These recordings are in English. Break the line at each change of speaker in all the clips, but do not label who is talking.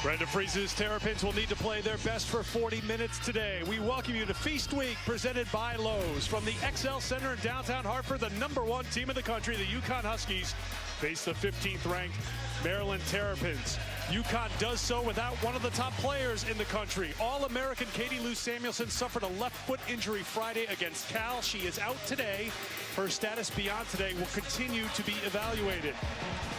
Brenda Fries's Terrapins will need to play their best for 40 minutes today. We welcome you to Feast Week, presented by Lowe's. From the XL Center in downtown Hartford, the #1 team in the country, the UConn Huskies, face the 15th-ranked Maryland Terrapins. UConn does so without one of the top players in the country. All-American Katie Lou Samuelson suffered a left foot injury Friday against Cal. She is out today. Her status beyond today will continue to be evaluated.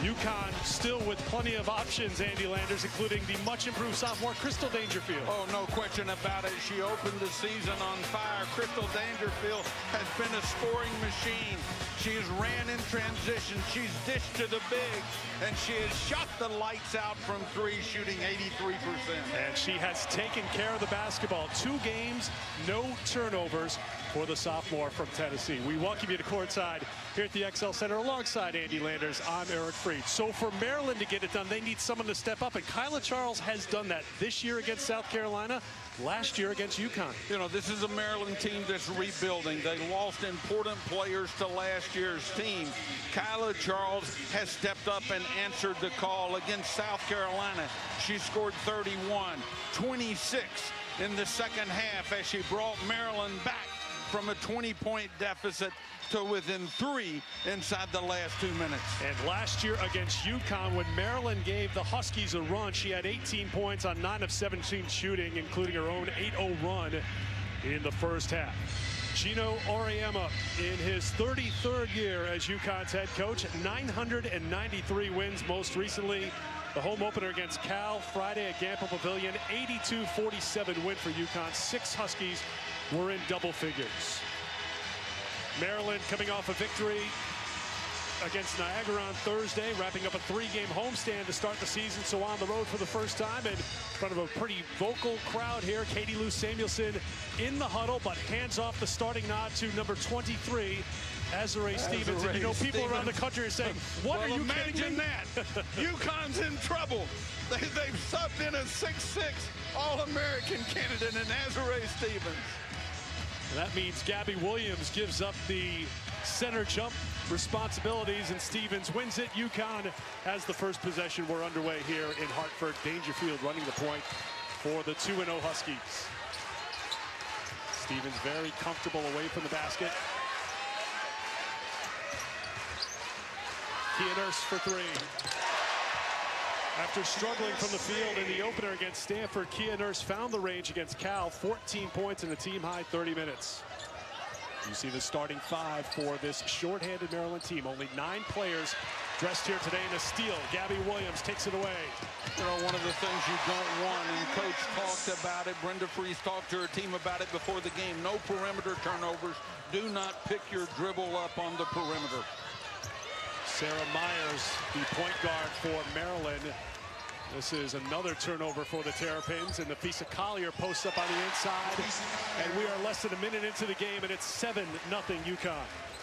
UConn still with plenty of options, Andy Landers, including the much-improved sophomore Crystal Dangerfield.
Oh, no question about it. She opened the season on fire. Crystal Dangerfield has been a scoring machine. She's ran in transition. She's dished to the big, and she has shot the lights out from three, shooting 83%.
And she has taken care of the basketball. 2 games, no turnovers for the sophomore from Tennessee. We welcome you to courtside here at the XL Center alongside Andy Landers. I'm Eric Freed. So for Maryland to get it done, they need someone to step up, and Kyla Charles has done that this year against South Carolina, last year against UConn.
You know, this is a Maryland team that's rebuilding. They lost important players to last year's team. Kyla Charles has stepped up and answered the call against South Carolina. She scored 31, 26 in the second half as she brought Maryland back from a 20-point deficit to within 3 inside the last 2 minutes.
And last year against UConn, when Maryland gave the Huskies a run, she had 18 points on 9 of 17 shooting, including her own 8-0 run in the first half. Gino Auriemma in his 33rd year as UConn's head coach, 993 wins most recently. The home opener against Cal Friday at Gampel Pavilion, 82-47 win for UConn. 6 Huskies were in double figures. Maryland coming off a victory against Niagara on Thursday, wrapping up a 3-game homestand to start the season, so on the road for the first time in front of a pretty vocal crowd here. Katie Lou Samuelson in the huddle, but hands off the starting nod to number 23, Azurá Stevens. And you know, people around the country are saying, what are you kidding me?
Imagine that. UConn's in trouble. They've subbed in a 6'6" All-American candidate in Azurá Stevens.
And that means Gabby Williams gives up the center jump responsibilities, and Stevens wins it. UConn has the first possession. We're underway here in Hartford. Dangerfield running the point for the 2-0 Huskies. Stevens very comfortable away from the basket. Kia Nurse for 3. After struggling from the field in the opener against Stanford, Kia Nurse found the range against Cal. 14 points in the team-high 30 minutes. You see the starting 5 for this shorthanded Maryland team. Only 9 players dressed here today in a steal. Gabby Williams takes it away.
You know, one of the things you don't want, and Coach talked about it, Brenda Fries talked to her team about it before the game, no perimeter turnovers. Do not pick your dribble up on the perimeter.
Sarah Myers, the point guard for Maryland. This is another turnover for the Terrapins, and Nafisa Collier posts up on the inside. And we are less than a minute into the game, and it's 7-0 UConn.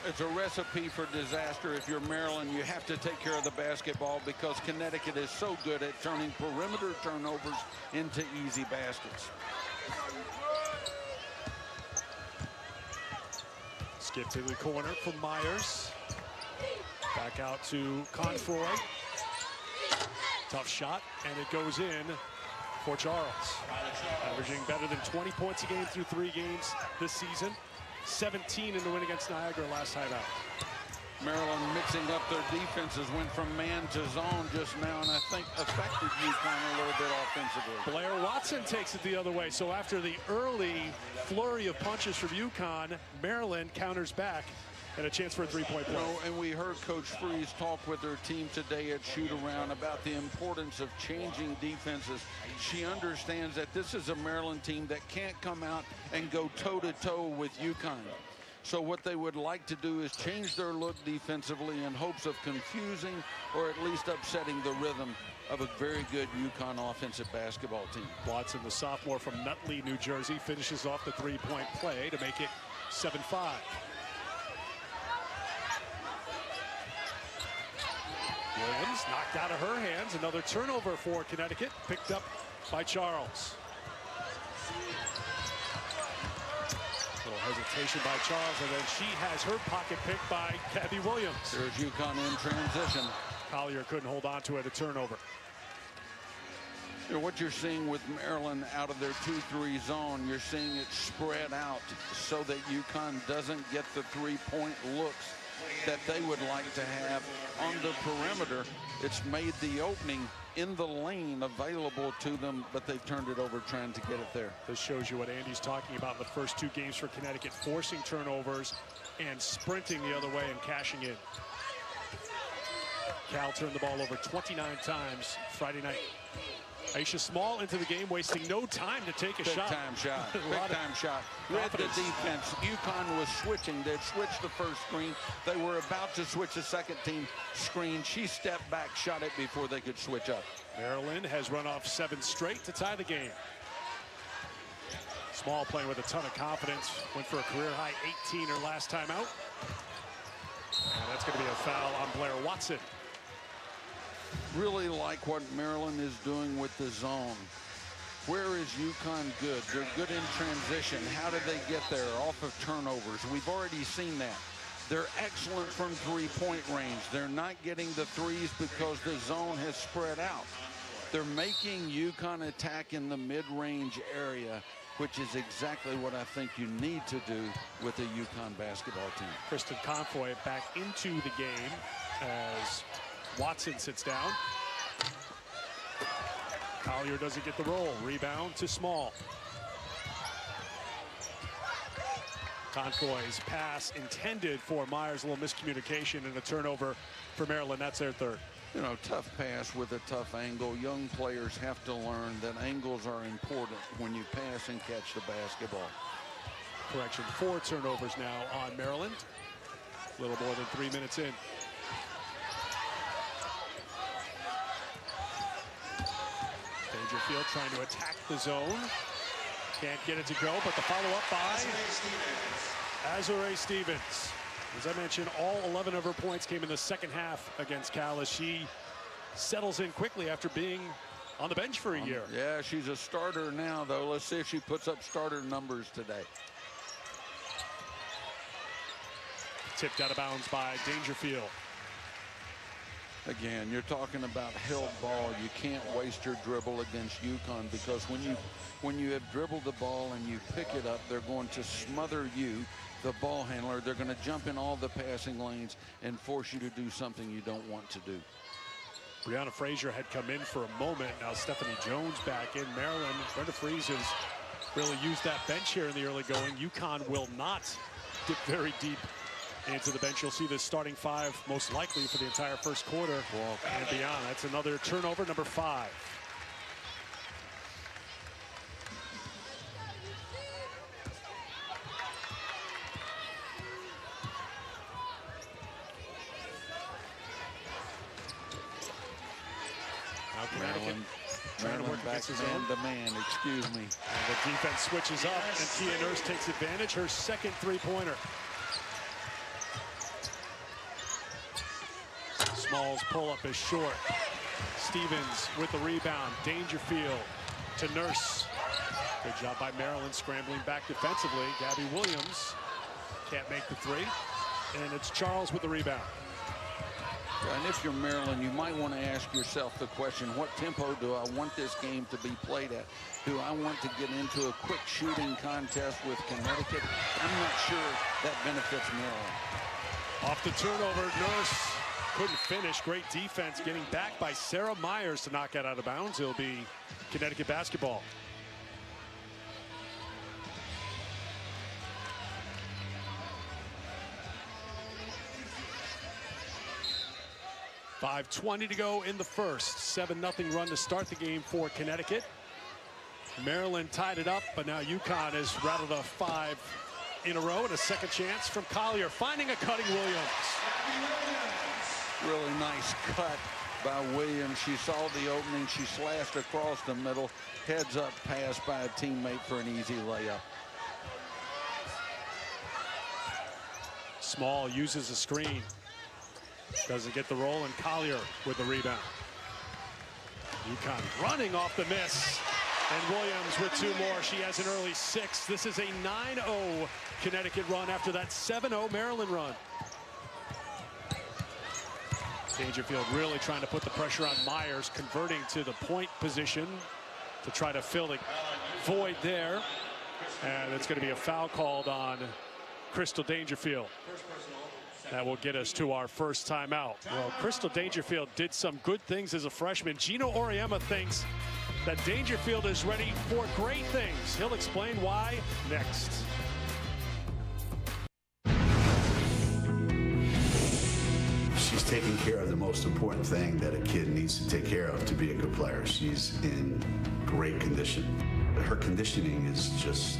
It's a recipe for disaster. If you're Maryland, you have to take care of the basketball because Connecticut is so good at turning perimeter turnovers into easy baskets.
Skip to the corner from Myers. Back out to Confroy. Tough shot, and it goes in for Charles. Averaging better than 20 points a game through 3 games this season. 17 in the win against Niagara last time out.
Maryland mixing up their defenses, went from man to zone just now, and I think affected UConn a little bit offensively.
Blair Watson takes it the other way. So after the early flurry of punches from UConn, Maryland counters back and a chance for a 3-point play.
And we heard Coach Fries talk with her team today at shoot-around about the importance of changing defenses. She understands that this is a Maryland team that can't come out and go toe-to-toe with UConn. So what they would like to do is change their look defensively in hopes of confusing or at least upsetting the rhythm of a very good UConn offensive basketball team.
Watson, the sophomore from Nutley, New Jersey, finishes off the 3-point play to make it 7-5. Williams knocked out of her hands. Another turnover for Connecticut, picked up by Charles. A little hesitation by Charles, and then she has her pocket picked by Gabby Williams.
There's UConn in transition.
Collier couldn't hold on to it, a turnover.
You know, what you're seeing with Maryland out of their 2-3 zone, you're seeing it spread out so that UConn doesn't get the three-point looks that they would like to have on the perimeter. It's made the opening in the lane available to them, but they've turned it over trying to get it there.
This shows you what Andy's talking about in the first 2 games for Connecticut, forcing turnovers and sprinting the other way and cashing in. Cal turned the ball over 29 times Friday night. Aisha Small into the game, wasting no time to take a shot.
Big time shot. Big time shot. Read the defense. UConn was switching. They'd switched the first screen. They were about to switch the second team screen. She stepped back, shot it before they could switch up.
Maryland has run off 7 straight to tie the game. Small playing with a ton of confidence. Went for a career-high 18 her last time out. And that's going to be a foul on Blair Watson.
Really like what Maryland is doing with the zone. Where is UConn good? They're good in transition. How did they get there? Off of turnovers. We've already seen that. They're excellent from three-point range. They're not getting the threes because the zone has spread out. They're making UConn attack in the mid-range area, which is exactly what I think you need to do with a UConn basketball team.
Kristen Confoy back into the game as Watson sits down. Collier doesn't get the roll. Rebound to Small. Confoy's pass intended for Myers. A little miscommunication and a turnover for Maryland. That's their third.
You know, tough pass with a tough angle. Young players have to learn that angles are important when you pass and catch the basketball.
Correction, 4 turnovers now on Maryland. A little more than 3 minutes in. Dangerfield trying to attack the zone. Can't get it to go, but the follow-up by Azurá Stevens. As I mentioned, all 11 of her points came in the second half against Cal as she settles in quickly after being on the bench for a year.
Yeah, she's a starter now, though. Let's see if she puts up starter numbers today.
Tipped out of bounds by Dangerfield.
Again, you're talking about held ball. You can't waste your dribble against UConn because when you have dribbled the ball and you pick it up, they're going to smother you, the ball handler. They're going to jump in all the passing lanes and force you to do something you don't want to do.
Brianna Frazier had come in for a moment. Now Stephanie Jones back in. Maryland, Brenda Freese has really used that bench here in the early going. UConn will not dip very deep into the bench. You'll see the starting 5 most likely for the entire first quarter and beyond. That's another turnover, number 5. Now Connecticut trying to work against his own
man, excuse me.
And the defense switches up, and Kia Nurse takes advantage. Her second three-pointer. Small's pull-up is short. Stevens with the rebound. Dangerfield to Nurse. Good job by Maryland scrambling back defensively. Gabby Williams can't make the 3. And it's Charles with the rebound.
And if you're Maryland, you might want to ask yourself the question, what tempo do I want this game to be played at? Do I want to get into a quick shooting contest with Connecticut? I'm not sure that benefits Maryland.
Off the turnover, Nurse couldn't finish. Great defense getting back by Sarah Myers to knock it out of bounds. It'll be Connecticut basketball. .5:20 to go in the first. 7-0 run to start the game for Connecticut. Maryland tied it up, but now UConn has rattled off 5 in a row and a second chance from Collier, finding a cutting Williams.
Really nice cut by Williams. She saw the opening. She slashed across the middle. Heads up pass by a teammate for an easy layup.
Small uses a screen. Doesn't get the roll, and Collier with the rebound. UConn running off the miss. And Williams with 2 more. She has an early 6. This is a 9-0 Connecticut run after that 7-0 Maryland run. Dangerfield really trying to put the pressure on Myers, converting to the point position. to try to fill the void there. And it's going to be a foul called on Crystal Dangerfield. That will get us to our first timeout. Well, Crystal Dangerfield did some good things as a freshman. Gino Auriemma thinks that Dangerfield is ready for great things. He'll explain why next.
She's taking care of the most important thing that a kid needs to take care of to be a good player. She's in great condition. Her conditioning is just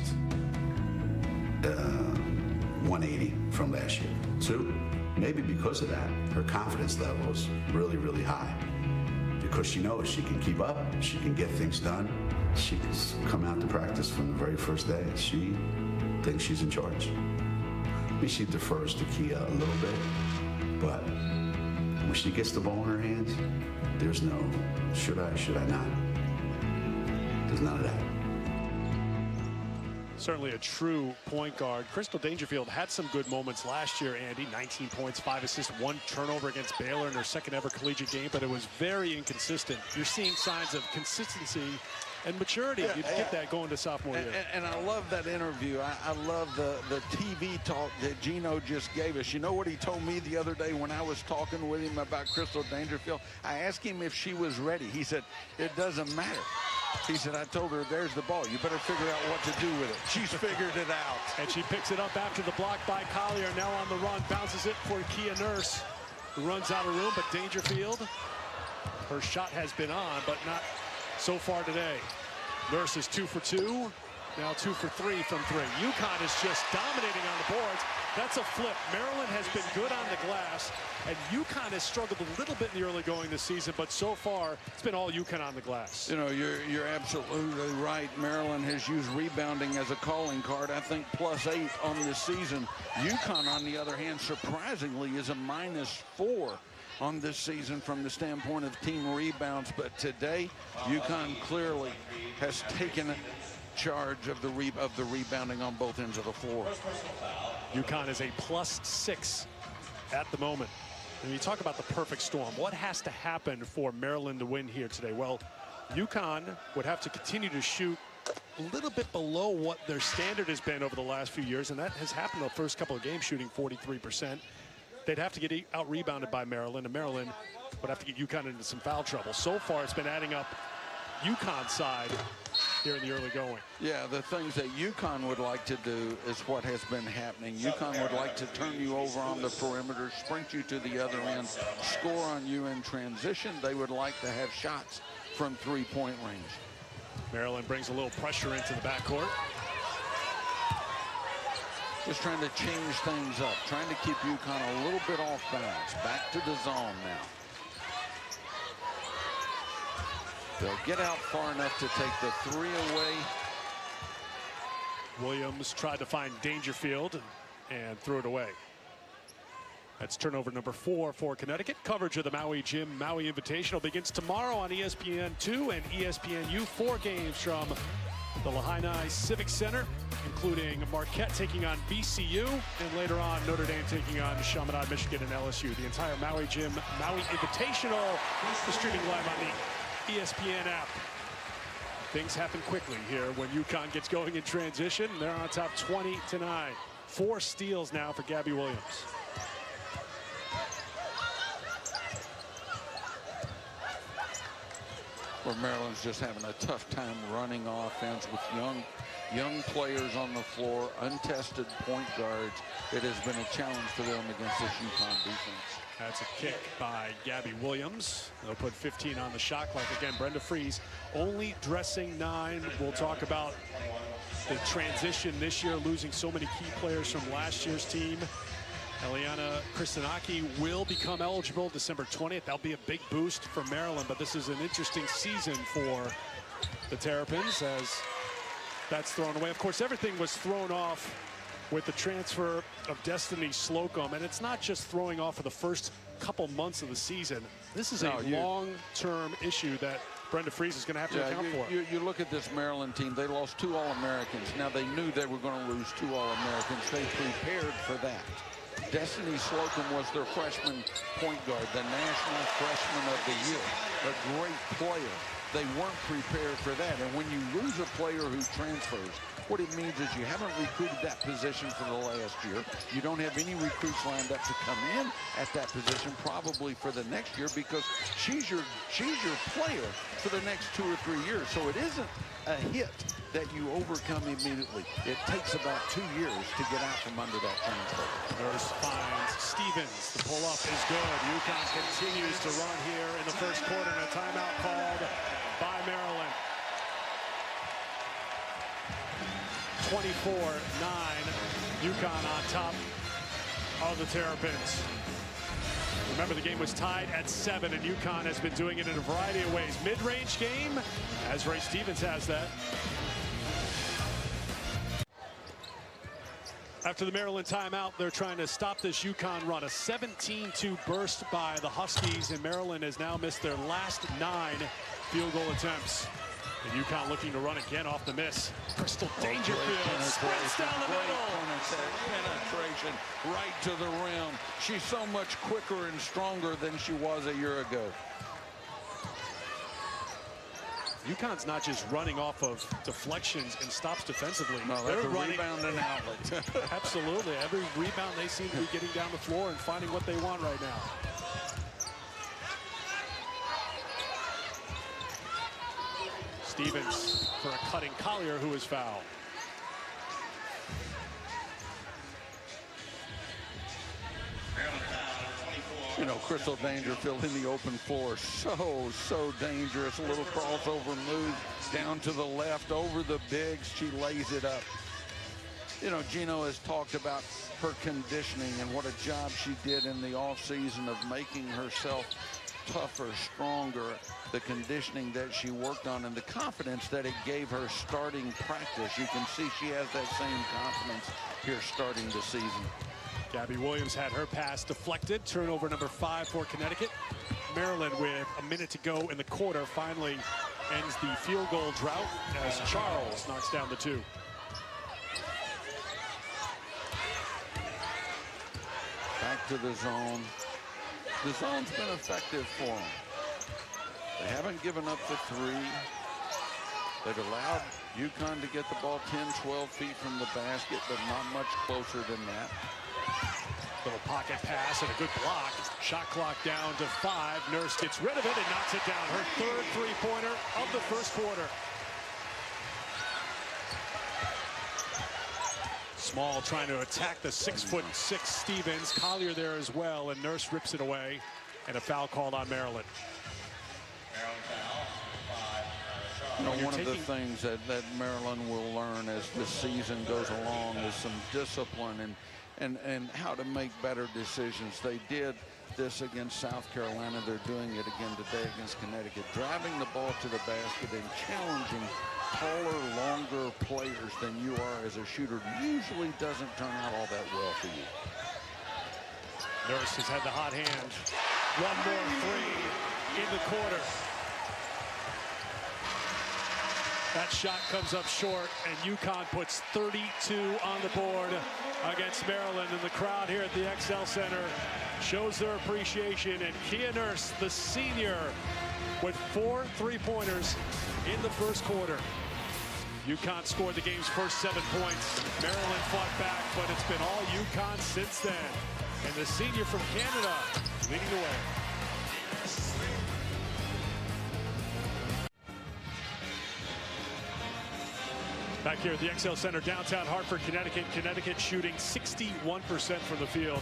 180 from last year. 2, maybe because of that, her confidence level is really, really high. Because she knows she can keep up, she can get things done. She's come out to practice from the very first day. She thinks she's in charge. I mean, she defers to Kia a little bit, but when she gets the ball in her hands, there's no should I not. There's none of that.
Certainly a true point guard. Crystal Dangerfield had some good moments last year, Andy. 19 points, 5 assists, 1 turnover against Baylor in her second ever collegiate game, but it was very inconsistent. You're seeing signs of consistency and maturity. You get that going to sophomore year.
And I love that interview. I love the TV talk that Gino just gave us. You know what he told me the other day when I was talking with him about Crystal Dangerfield? I asked him if she was ready. He said, it doesn't matter. He said, I told her, there's the ball. You better figure out what to do with it. She's figured it out.
And she picks it up after the block by Collier. Now on the run, bounces it for Kia Nurse, who runs out of room. But Dangerfield, her shot has been on, but not so far today. Nurse is 2 for 2. Now 2 for 3 from 3. UConn is just dominating on the boards. That's a flip. Maryland has been good on the glass, and UConn has struggled a little bit in the early going this season, but so far it's been all UConn on the glass.
You know, you're absolutely right. Maryland has used rebounding as a calling card. I think +8 on this season. UConn, on the other hand, surprisingly is a -4 on this season from the standpoint of team rebounds. But today, UConn clearly has taken charge of the rebounding on both ends of the floor.
UConn is a +6 at the moment. And you talk about the perfect storm. What has to happen for Maryland to win here today? Well, UConn would have to continue to shoot a little bit below what their standard has been over the last few years, and that has happened the first couple of games, shooting 43%. They'd have to get out-rebounded by Maryland, and Maryland would have to get UConn into some foul trouble. So far, it's been adding up UConn's side here in the early going.
Yeah, the things that UConn would like to do is what has been happening. UConn would like to turn you over on the perimeter, sprint you to the other end, score on you in transition. They would like to have shots from three-point range.
Maryland brings a little pressure into the backcourt.
Just trying to change things up, trying to keep UConn a little bit off balance. Back to the zone now. They'll get out far enough to take the 3 away.
Williams tried to find Dangerfield and threw it away. That's turnover number 4 for Connecticut. Coverage of the Maui Jim Maui Invitational begins tomorrow on ESPN2 and ESPNU. 4 games from the Lahaina Civic Center, including Marquette taking on VCU, and later on Notre Dame taking on Chaminade, Michigan, and LSU. The entire Maui Jim Maui Invitational is streaming live on the ESPN app. Things happen quickly here when UConn gets going in transition. They're on top 20-9. 4 steals now for Gabby Williams.
Where Maryland's just having a tough time running offense with young players on the floor, untested point guards. It has been a challenge for them against this UConn defense.
That's a kick by Gabby Williams. They'll put 15 on the shot clock. Again, Brenda Frese only dressing 9. We'll talk about the transition this year, losing so many key players from last year's team. Eliana Kristanaki will become eligible December 20th. That'll be a big boost for Maryland, but this is an interesting season for the Terrapins as that's thrown away. Of course, everything was thrown off with the transfer of Destiny Slocum, and it's not just throwing off for the first couple months of the season. This is a long-term issue that Brenda Frese is going to have to account for.
You look at this Maryland team, they lost 2 All-Americans. Now, they knew they were going to lose 2 All-Americans. They prepared for that. Destiny Slocum was their freshman point guard, the National Freshman of the Year, a great player. they weren't prepared for that. And when you lose a player who transfers, what it means is you haven't recruited that position for the last year. You don't have any recruits lined up to come in at that position probably for the next year, because she's your player for the next 2 or 3 years. So it isn't a hit that you overcome immediately. It takes about 2 years to get out from under that transfer.
Nurse finds Stevens. The pull-up is good. UConn continues to run here in the first quarter, and a timeout called by Maryland. 24-9, UConn on top of the Terrapins. Remember, the game was tied at 7, and UConn has been doing it in a variety of ways. Mid-range game, as Ray Stevens has that. After the Maryland timeout, they're trying to stop this UConn run. A 17-2 burst by the Huskies, and Maryland has now missed their last 9 field goal attempts. And UConn looking to run again off the miss. Crystal Dangerfield sprints down the middle.
Penetration right to the rim. She's so much quicker and stronger than she was a year ago.
UConn's not just running off of deflections and stops defensively.
No,
they're
that's a
running
rebound and outlet.
Absolutely. Every rebound, they seem to be getting down the floor and finding what they want right now. Stevens for a cutting Collier, who is fouled.
You know, Crystal Dangerfield in the open floor, so dangerous. A little crossover move down to the left over the bigs. She lays it up. You know, Gino has talked about her conditioning and what a job she did in the offseason of making herself tougher, stronger, the conditioning that she worked on and the confidence that it gave her starting practice. You can see she has that same confidence here starting the season.
Gabby Williams had her pass deflected. Turnover number 5 for Connecticut. Maryland, with a minute to go in the quarter, finally ends the field goal drought as Charles knocks down the 2.
Back to the zone. The zone's been effective for them. They haven't given up the 3. They've allowed UConn to get the ball 10, 12 feet from the basket, but not much closer than that.
Little pocket pass and a good block. Shot clock down to 5. Nurse gets rid of it and knocks it down. Her 3rd three-pointer of the first quarter. Small trying to attack the 6'6" Stevens. Collier there as well, and Nurse rips it away. And a foul called on Maryland.
You know, one of the things that Maryland will learn as the season goes along is some discipline and how to make better decisions. They did this against South Carolina. They're doing it again today against Connecticut. Driving the ball to the basket and challenging taller, longer players than you are as a shooter usually doesn't turn out all that well for you.
Nurse has had the hot hand. One more 3 in the quarter. That shot comes up short, and UConn puts 32 on the board against Maryland. And the crowd here at the XL Center shows their appreciation. And Kia Nurse, the senior, with 4 three-pointers in the first quarter. UConn scored the game's first 7 points. Maryland fought back, but it's been all UConn since then. And the senior from Canada leading the way. Back here at the XL Center, downtown Hartford, Connecticut. Connecticut shooting 61% from the field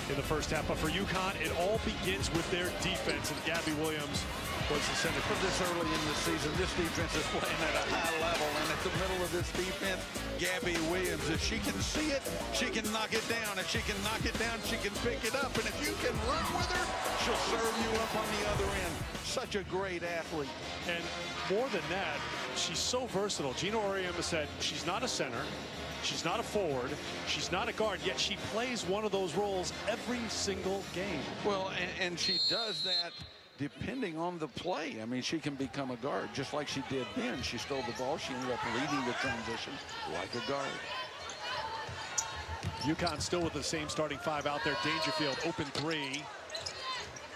in the first half. But for UConn, it all begins with their defense. And Gabby Williams was the center.
For this early in the season, this defense is playing at a high level. And at the middle of this defense, Gabby Williams, if she can see it, she can knock it down. If she can knock it down, she can pick it up. And if you can run with her, she'll serve you up on the other end. Such a great athlete.
And more than that, she's so versatile. Gino Auriemma said she's not a center, she's not a forward, she's not a guard, yet she plays one of those roles every single game.
Well, and she does that depending on the play. I mean, she can become a guard, just like she did then. She stole the ball, she ended up leading the transition like a guard.
UConn still with the same starting 5 out there. Dangerfield, open 3.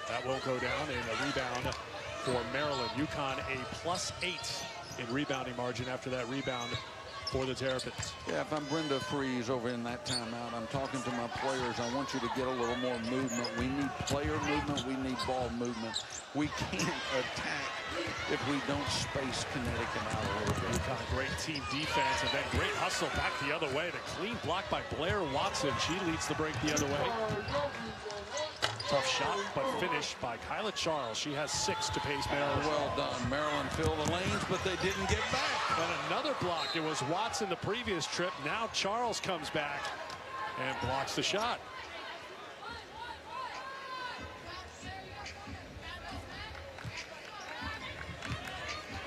That won't go down, and a rebound for Maryland. UConn a +8 in rebounding margin after that rebound for the Terrapins.
Yeah, if I'm Brenda Freeze over in that timeout, I'm talking to my players. I want you to get a little more movement. We need player movement. We need ball movement. We can't attack if we don't space Connecticut out a little bit.
UConn, a great team defense, and then great hustle back the other way. The clean block by Blair Watson. She leads the break the other way. Tough shot, but finished by Kyla Charles. She has 6 to pace Maryland.
Well done. Maryland filled the lanes, but they didn't get back.
And another block. It was Watson the previous trip. Now Charles comes back and blocks the shot.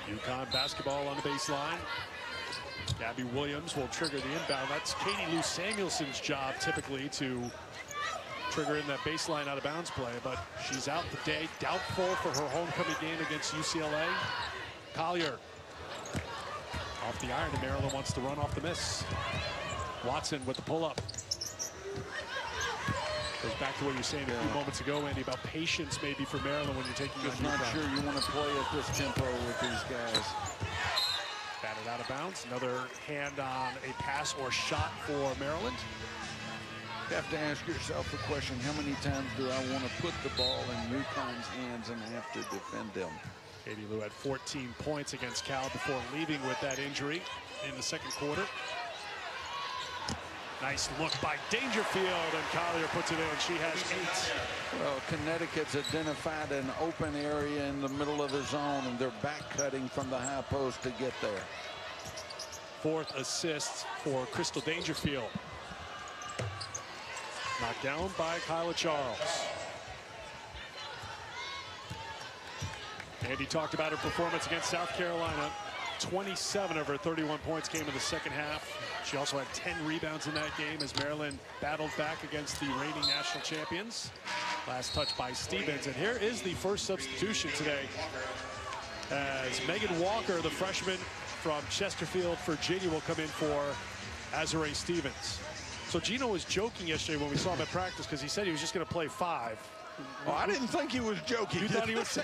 UConn basketball on the baseline. Gabby Williams will trigger the inbound. That's Katie Lou Samuelson's job typically to trigger in that baseline out of bounds play, but she's out the day, doubtful for her homecoming game against UCLA. Collier off the iron, and Maryland wants to run off the miss. Watson with the pull-up. Goes back to what you were saying a few moments ago, Andy, about patience maybe for Maryland when you're taking on UConn.
Just not sure you want to play at this tempo with these guys.
Batted out of bounds. Another hand on a pass or shot for Maryland.
You have to ask yourself the question, how many times do I want to put the ball in UConn's hands and have to defend them?
Katie Lou had 14 points against Cal before leaving with that injury in the second quarter. Nice look by Dangerfield, and Collier puts it in. She has 8.
Well, Connecticut's identified an open area in the middle of the zone, and they're back cutting from the high post to get there.
4th assist for Crystal Dangerfield. Knocked down by Kyla Charles. Andy talked about her performance against South Carolina. 27 of her 31 points came in the second half. She also had 10 rebounds in that game as Maryland battled back against the reigning national champions. Last touch by Stevens. And here is the first substitution today, as Megan Walker, the freshman from Chesterfield, Virginia, will come in for Azurá Stevens. So Gino was joking yesterday when we saw him at practice because he said he was just going to play 5.
Well, I didn't think he was joking.
You thought he was?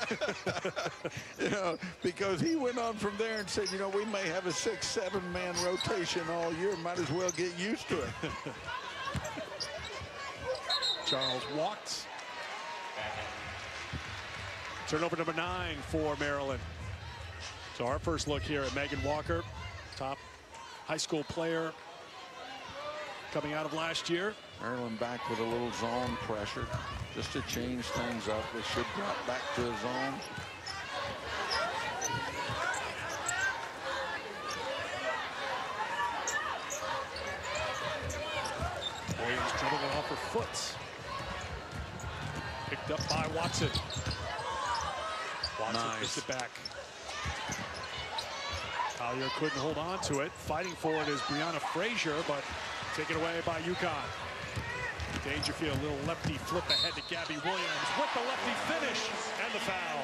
You know, because he went on from there and said, you know, we may have a 6-7 man rotation all year. Might as well get used to it.
Charles walked. Turnover number 9 for Maryland. So our first look here at Megan Walker, top high school player coming out of last year.
Maryland back with a little zone pressure just to change things up. They should drop back to a zone.
Williams dribbling it off her foot. Picked up by Watson. Watson gets it back. Collier couldn't hold on to it. Fighting for it is Brianna Frazier, but taken away by UConn. Dangerfield, a little lefty flip ahead to Gabby Williams with the lefty finish and the foul.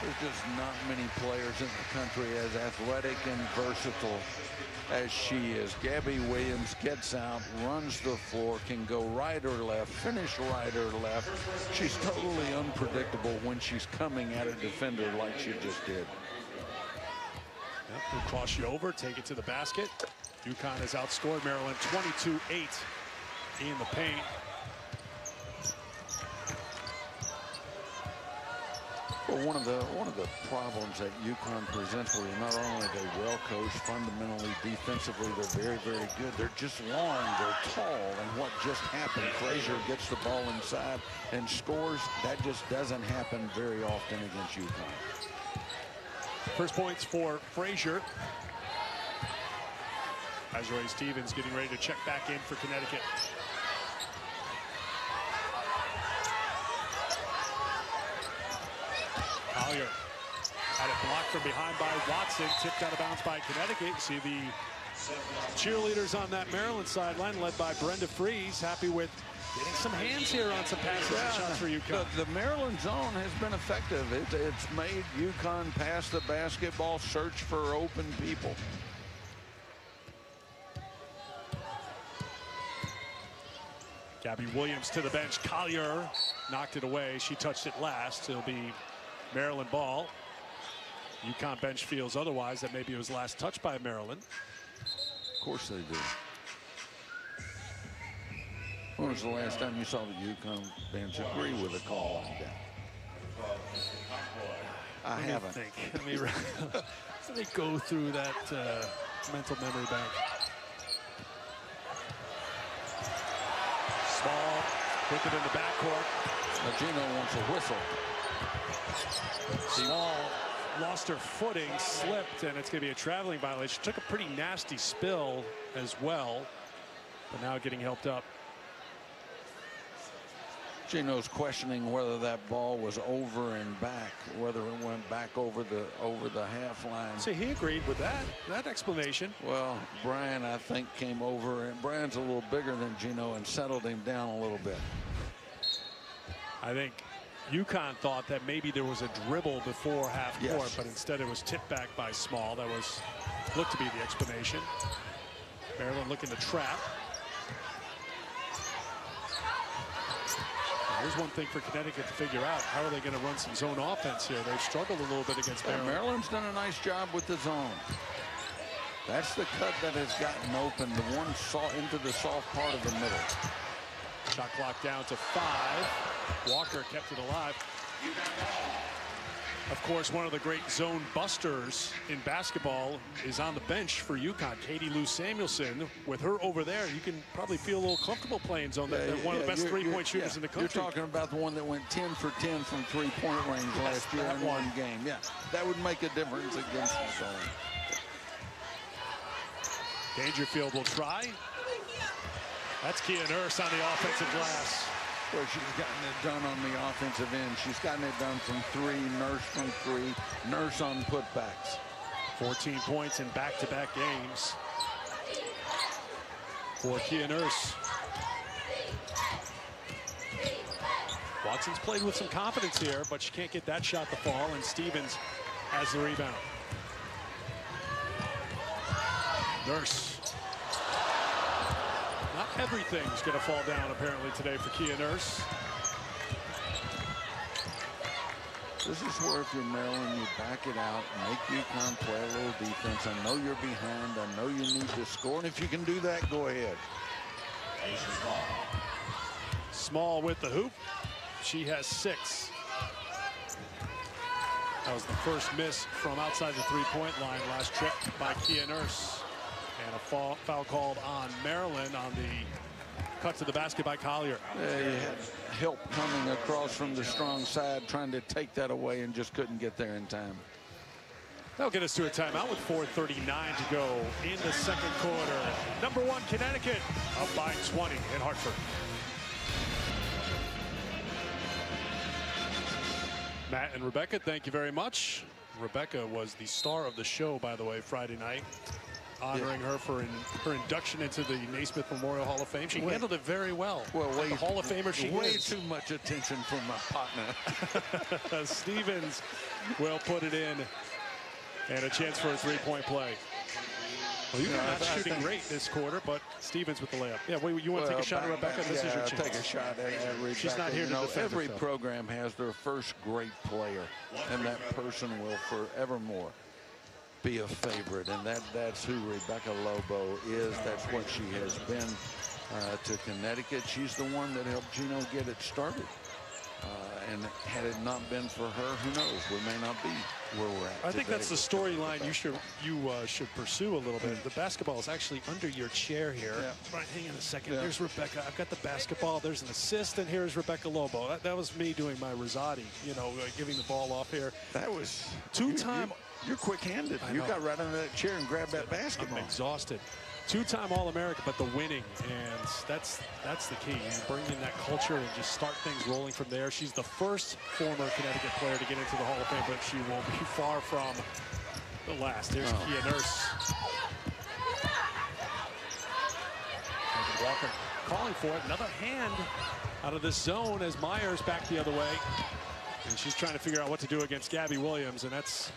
There's just not many players in the country as athletic and versatile as she is. Gabby Williams gets out, runs the floor, can go right or left, finish right or left. She's totally unpredictable when she's coming at a defender like she just did.
Yep, we'll cross you over, take it to the basket. UConn has outscored Maryland 22-8 in the paint.
Well, one of the problems that UConn presents for you, not only are they well coached, fundamentally, defensively, they're very, very good. They're just long, they're tall, and what just happened, Frazier gets the ball inside and scores. That just doesn't happen very often against UConn.
First points for Frazier. Azurá Stevens getting ready to check back in for Connecticut. Collier had it blocked from behind by Watson, tipped out of bounds by Connecticut. You see the cheerleaders on that Maryland sideline led by Brenda Freeze, happy with getting some hands here on some passes and shots for UConn.
The Maryland zone has been effective. It's made UConn pass the basketball, search for open people.
Gabby Williams to the bench. Collier knocked it away. She touched it last. It'll be Maryland ball. UConn bench feels otherwise, that maybe it was last touched by Maryland.
Of course they do. When was the last time you saw the UConn bench agree with a call like that? I haven't.
Let me let me go through that mental memory bank. Small, put it in the backcourt.
Gino wants a whistle.
Small lost her footing, slipped, and it's going to be a traveling violation. Took a pretty nasty spill as well, but now getting helped up.
Gino's questioning whether that ball was over and back, whether it went back over the half line.
See, he agreed with that explanation.
Well, Brian, I think, came over, and Brian's a little bigger than Gino and settled him down a little bit.
I think UConn thought that maybe there was a dribble before half court, but instead it was tipped back by Small. That looked to be the explanation. Maryland looking to trap. Here's one thing for Connecticut to figure out. How are they going to run some zone offense here? They've struggled a little bit against Maryland.
Maryland's done a nice job with the zone. That's the cut that has gotten open. The one saw into the soft part of the middle.
Shot clock down to 5. Walker kept it alive. Of course, one of the great zone busters in basketball is on the bench for UConn, Katie Lou Samuelson. With her over there, you can probably feel a little comfortable playing zone. One of the best three-point shooters in the country.
You're talking about the one that went 10 for 10 from three-point range last year in one game. Yeah, that would make a difference against the zone.
Dangerfield will try. That's Kia Nurse on the offensive glass.
Well, she's gotten it done on the offensive end. She's gotten it done from 3, Nurse from 3, Nurse on putbacks.
14 points in back-to-back games for Kia Nurse. Watson's played with some confidence here, but she can't get that shot to fall, and Stevens has the rebound. Nurse. Not everything's going to fall down, apparently, today for Kia Nurse.
This is where, if you're Maryland, you back it out, make UConn play a little defense. I know you're behind. I know you need to score. And if you can do that, go ahead.
Small with the hoop. She has 6. That was the first miss from outside the three-point line last trip by Kia Nurse. And a foul called on Maryland on the cut to the basket by Collier.
They had help coming across from the strong side, trying to take that away, and just couldn't get there in time.
That'll get us to a timeout with 4:39 to go in the second quarter. Number 1, Connecticut, up by 20 in Hartford. Matt and Rebecca, thank you very much. Rebecca was the star of the show, by the way, Friday night. Honoring her for her induction into the Naismith Memorial Hall of Fame. She handled it very well.
Well,
the Hall of Famer she
way
is.
Too much attention from my partner.
Stevens will put it in, and a chance for a three-point play. Well, you're not shooting great this quarter, but Stevens with the layup. Yeah, you want to take a shot at Rebecca? This is your chance.
Take a shot at Rebecca.
She's not here to defend
every
herself.
program has their first great player, and that person will forevermore be a favorite, and that's who Rebecca Lobo is. That's what she has been to Connecticut. She's the one that helped Gino get it started. And had it not been for her, who knows? We may not be where we're at.
I think that's the storyline you should pursue a little bit. The basketball is actually under your chair here. Yeah. Right, hang on a second. Yeah. There's Rebecca. I've got the basketball. There's an assist, and here's Rebecca Lobo. That was me doing my Rosati, giving the ball off here.
That was
two-time.
You're quick-handed. You got right under that chair and grabbed that basketball.
I'm exhausted. Two-time All-American, but the winning, and that's the key. Bringing that culture and just start things rolling from there. She's the first former Connecticut player to get into the Hall of Fame, but she won't be far from the last. Here's Kia Nurse. Walker calling for it. Another hand out of this zone as Myers back the other way. And she's trying to figure out what to do against Gabby Williams, and that's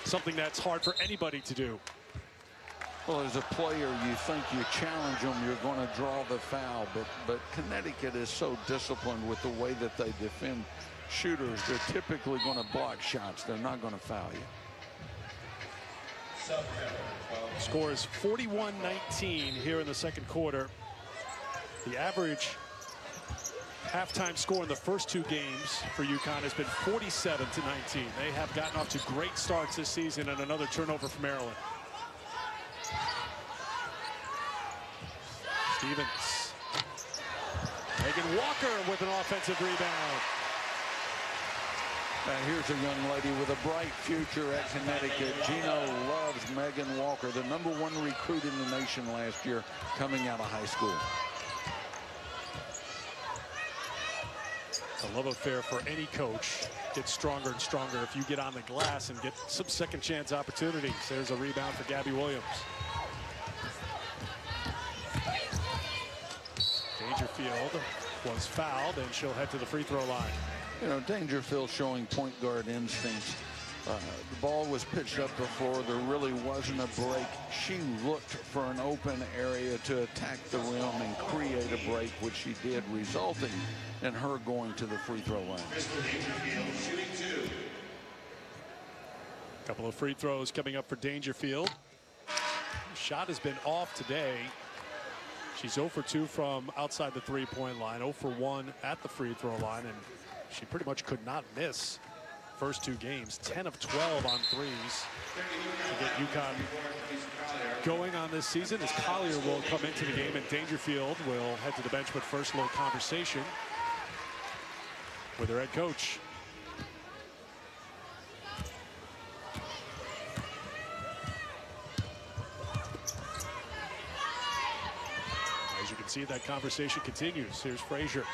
something that's hard for anybody to do.
Well, as a player, you think you challenge them, you're going to draw the foul, but Connecticut is so disciplined with the way that they defend shooters, they're typically going to block shots. They're not going to foul you.
Score is 41-19 here in the second quarter. The average halftime score in the first two games for UConn has been 47-19. They have gotten off to great starts this season, and another turnover for Maryland. Stevens. Megan Walker with an offensive rebound.
And here's a young lady with a bright future at Connecticut. Gino loves Megan Walker, the #1 recruit in the nation last year, coming out of high school.
A love affair for any coach. Gets stronger and stronger if you get on the glass and get some second chance opportunities. There's a rebound for Gabby Williams. Dangerfield was fouled, and she'll head to the free throw line.
You know, Dangerfield showing point guard instincts. The ball was pitched up before. There really wasn't a break. She looked for an open area to attack the rim and create a break, which she did, resulting in her going to the free throw line.
A couple of free throws coming up for Dangerfield. Shot has been off today. She's 0 for 2 from outside the three-point line, 0 for 1 at the free throw line, and she pretty much could not miss first two games. 10 of 12 on threes to get UConn going on this season, as Collier will come into the game and Dangerfield will head to the bench. But first, a little conversation with their head coach. As you can see, that conversation continues. Here's Frazier.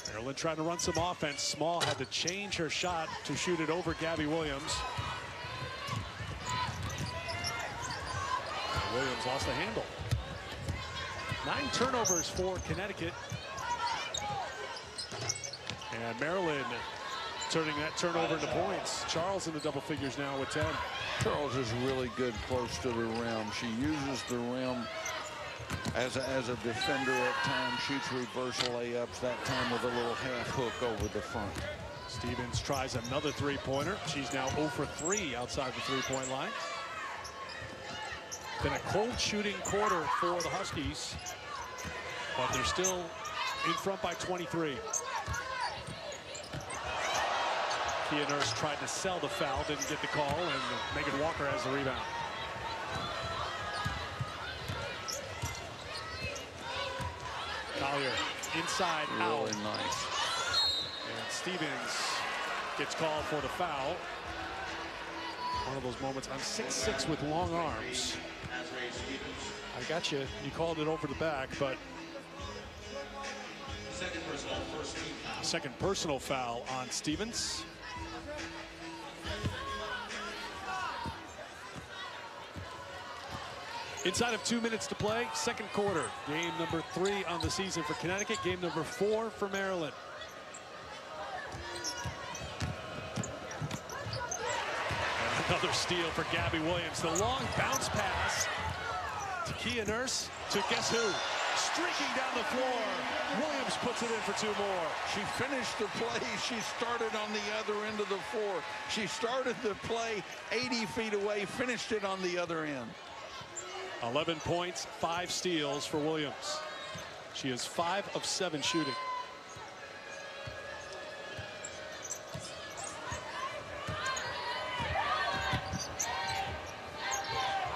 Maryland trying to run some offense. Small had to change her shot to shoot it over Gabby Williams. Williams lost the handle. 9 turnovers for Connecticut. And Maryland turning that turnover into points. Charles in the double figures now with 10.
Charles is really good close to the rim. She uses the rim as a defender at times, shoots reverse layups, that time with a little half hook over the front.
Stevens tries another three-pointer. She's now 0 for 3 outside the three-point line. Been a cold shooting quarter for the Huskies, but they're still in front by 23. Kia Nurse tried to sell the foul, didn't get the call, and Megan Walker has the rebound. Collier inside out.
Really nice.
And Stevens gets called for the foul. One of those moments. I'm 6'6" with long arms. I got you. You called it over the back, but second personal foul on Stevens. Inside of 2 minutes to play, second quarter. Game number 3 on the season for Connecticut. Game number 4 for Maryland. And another steal for Gabby Williams. The long bounce pass to Kia Nurse to guess who? Streaking down the floor. Williams puts it in for 2 more.
She finished the play. She started on the other end of the floor. She started the play 80 feet away, finished it on the other end.
11 points, 5 steals for Williams. She is 5 of 7 shooting.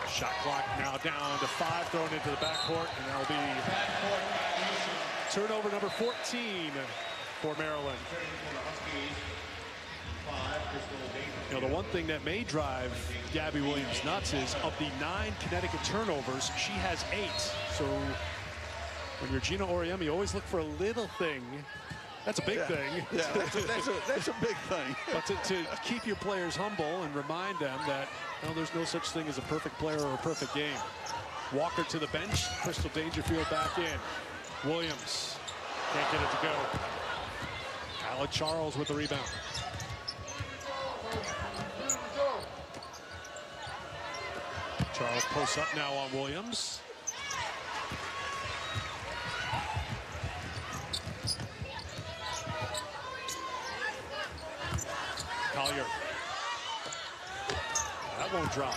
Shot clock now down to 5, thrown into the backcourt, and that'll be turnover number 14 for Maryland. You know, the one thing that may drive Gabby Williams nuts is of the 9 Connecticut turnovers, she has 8. So when you're Gino Auriemma, you always look for a little thing. That's a big thing.
Yeah, that's a big thing.
But to keep your players humble and remind them that, you know, there's no such thing as a perfect player or a perfect game. Walker to the bench. Crystal Dangerfield back in. Williams can't get it to go. Kyla Charles with the rebound. Charles posts up now on Williams. That won't drop.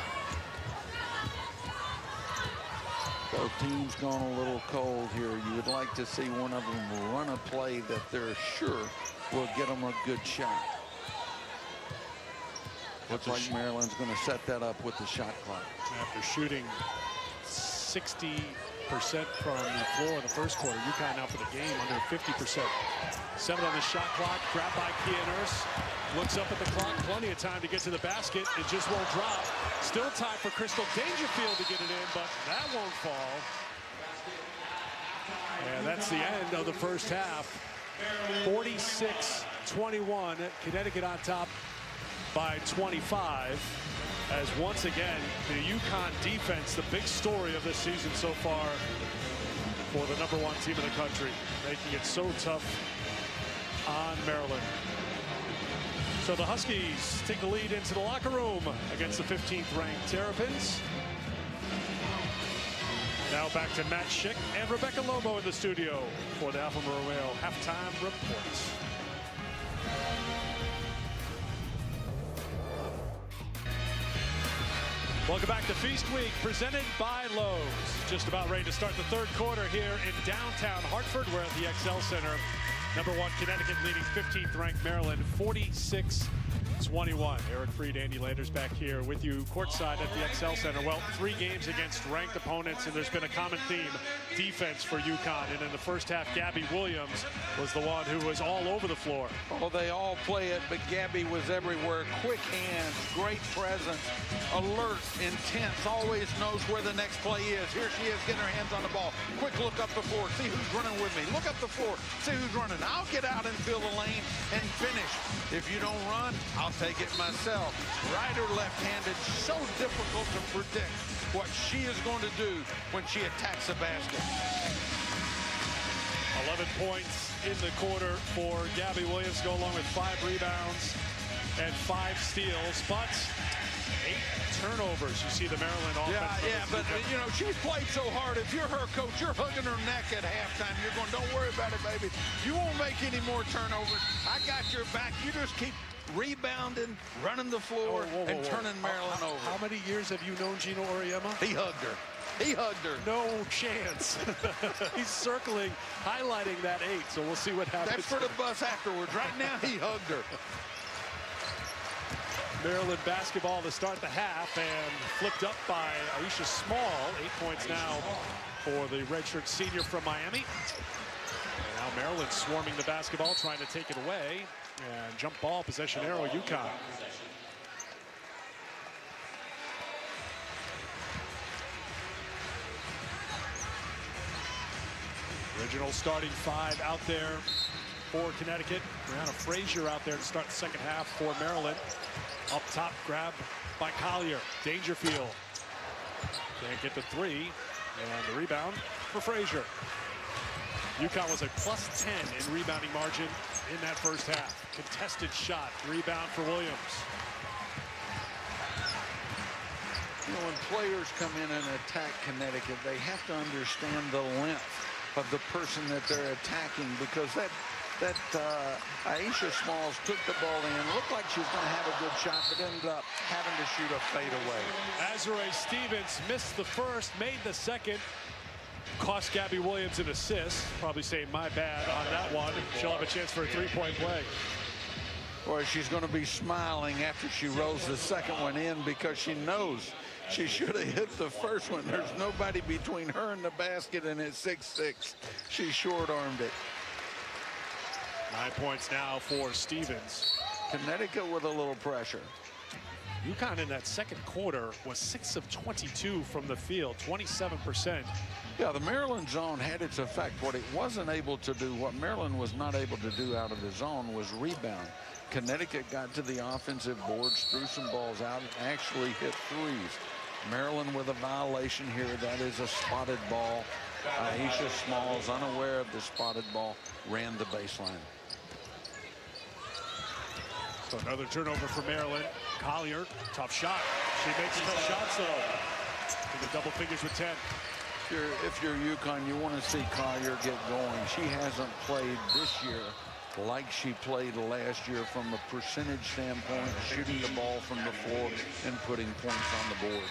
Both teams gone a little cold here. You would like to see one of them run a play that they're sure will get them a good shot. Looks like Maryland's going to set that up with the shot clock.
After shooting 60% from the floor in the first quarter, UConn now for the game under 50%. 7 on the shot clock. Grabbed by Kia Nurse. Looks up at the clock. Plenty of time to get to the basket. It just won't drop. Still time for Crystal Dangerfield to get it in, but that won't fall. And that's the end of the first half. 46-21. Connecticut on top by 25. As once again, the UConn defense, the big story of this season so far for the #1 team in the country, making it so tough on Maryland. So the Huskies take the lead into the locker room against the 15th ranked Terrapins. Now back to Matt Schick and Rebecca Lobo in the studio for the Alfa Romeo halftime reports. Welcome back to Feast Week, presented by Lowe's. Just about ready to start the third quarter here in downtown Hartford. We're at the XL Center. #1 Connecticut leading 15th ranked Maryland 46-21. Eric Freed, Andy Landers back here with you courtside at the XL Center. Well, 3 games against ranked opponents, and there's been a common theme: defense for UConn. And in the first half, Gabby Williams was the one who was all over the floor.
Oh, they all play it, but Gabby was everywhere. Quick hands, great presence, alert, intense, always knows where the next play is. Here she is, getting her hands on the ball. Quick look up the floor, see who's running with me. Look up the floor, see who's running. I'll get out and fill the lane and finish. If you don't run, I'll take it myself. Right or left-handed, so difficult to predict what she is going to do when she attacks the basket.
11 points in the quarter for Gabby Williams, go along with 5 rebounds and 5 steals, but 8 turnovers. You see the Maryland offense.
Yeah, but you know, she's played so hard. If you're her coach, you're hugging her neck at halftime. You're going, don't worry about it, baby. You won't make any more turnovers. I got your back. You just keep rebounding, running the floor, and turning Maryland over.
How many years have you known Gino Auriemma?
He hugged her. He hugged her.
No chance. He's circling, highlighting that 8, so we'll see what happens.
That's for the bus afterwards. Right now, he hugged her.
Maryland basketball to start the half, and flipped up by Aisha Small. 8 points now for the redshirt senior from Miami. And now Maryland swarming the basketball, trying to take it away. And jump ball, possession arrow, UConn. Original starting 5 out there for Connecticut. Brianna Frazier out there to start the second half for Maryland. Up top, grab by Collier. Dangerfield can't get the 3, and the rebound for Frazier. UConn was a +10 in rebounding margin in that first half. Contested shot, rebound for Williams.
You know, when players come in and attack Connecticut, they have to understand the length of the person that they're attacking, because that Aisha Smalls took the ball in, looked like she was going to have a good shot, but ended up having to shoot a fadeaway.
Azurá Stevens missed the first, made the second. Cost Gabby Williams an assist. Probably saying my bad on that one. She'll have a chance for a 3-point play.
Boy, she's going to be smiling after she rolls the second one in, because she knows she should have hit the first one. There's nobody between her and the basket, and at 6'6", she short-armed it.
9 points now for Stevens.
Connecticut with a little pressure.
UConn in that second quarter was 6 of 22 from the field, 27%.
Yeah, the Maryland zone had its effect. What it wasn't able to do, what Maryland was not able to do out of the zone, was rebound. Connecticut got to the offensive boards, threw some balls out, and actually hit 3s. Maryland with a violation here. That is a spotted ball. Aisha Smalls, unaware of the spotted ball, ran the baseline.
So another turnover for Maryland. Collier, tough shot. She makes tough shots, though. In the double figures with 10.
If you're UConn, you want to see Collier get going. She hasn't played this year like she played last year from a percentage standpoint, shooting the ball from the floor and putting points on the board.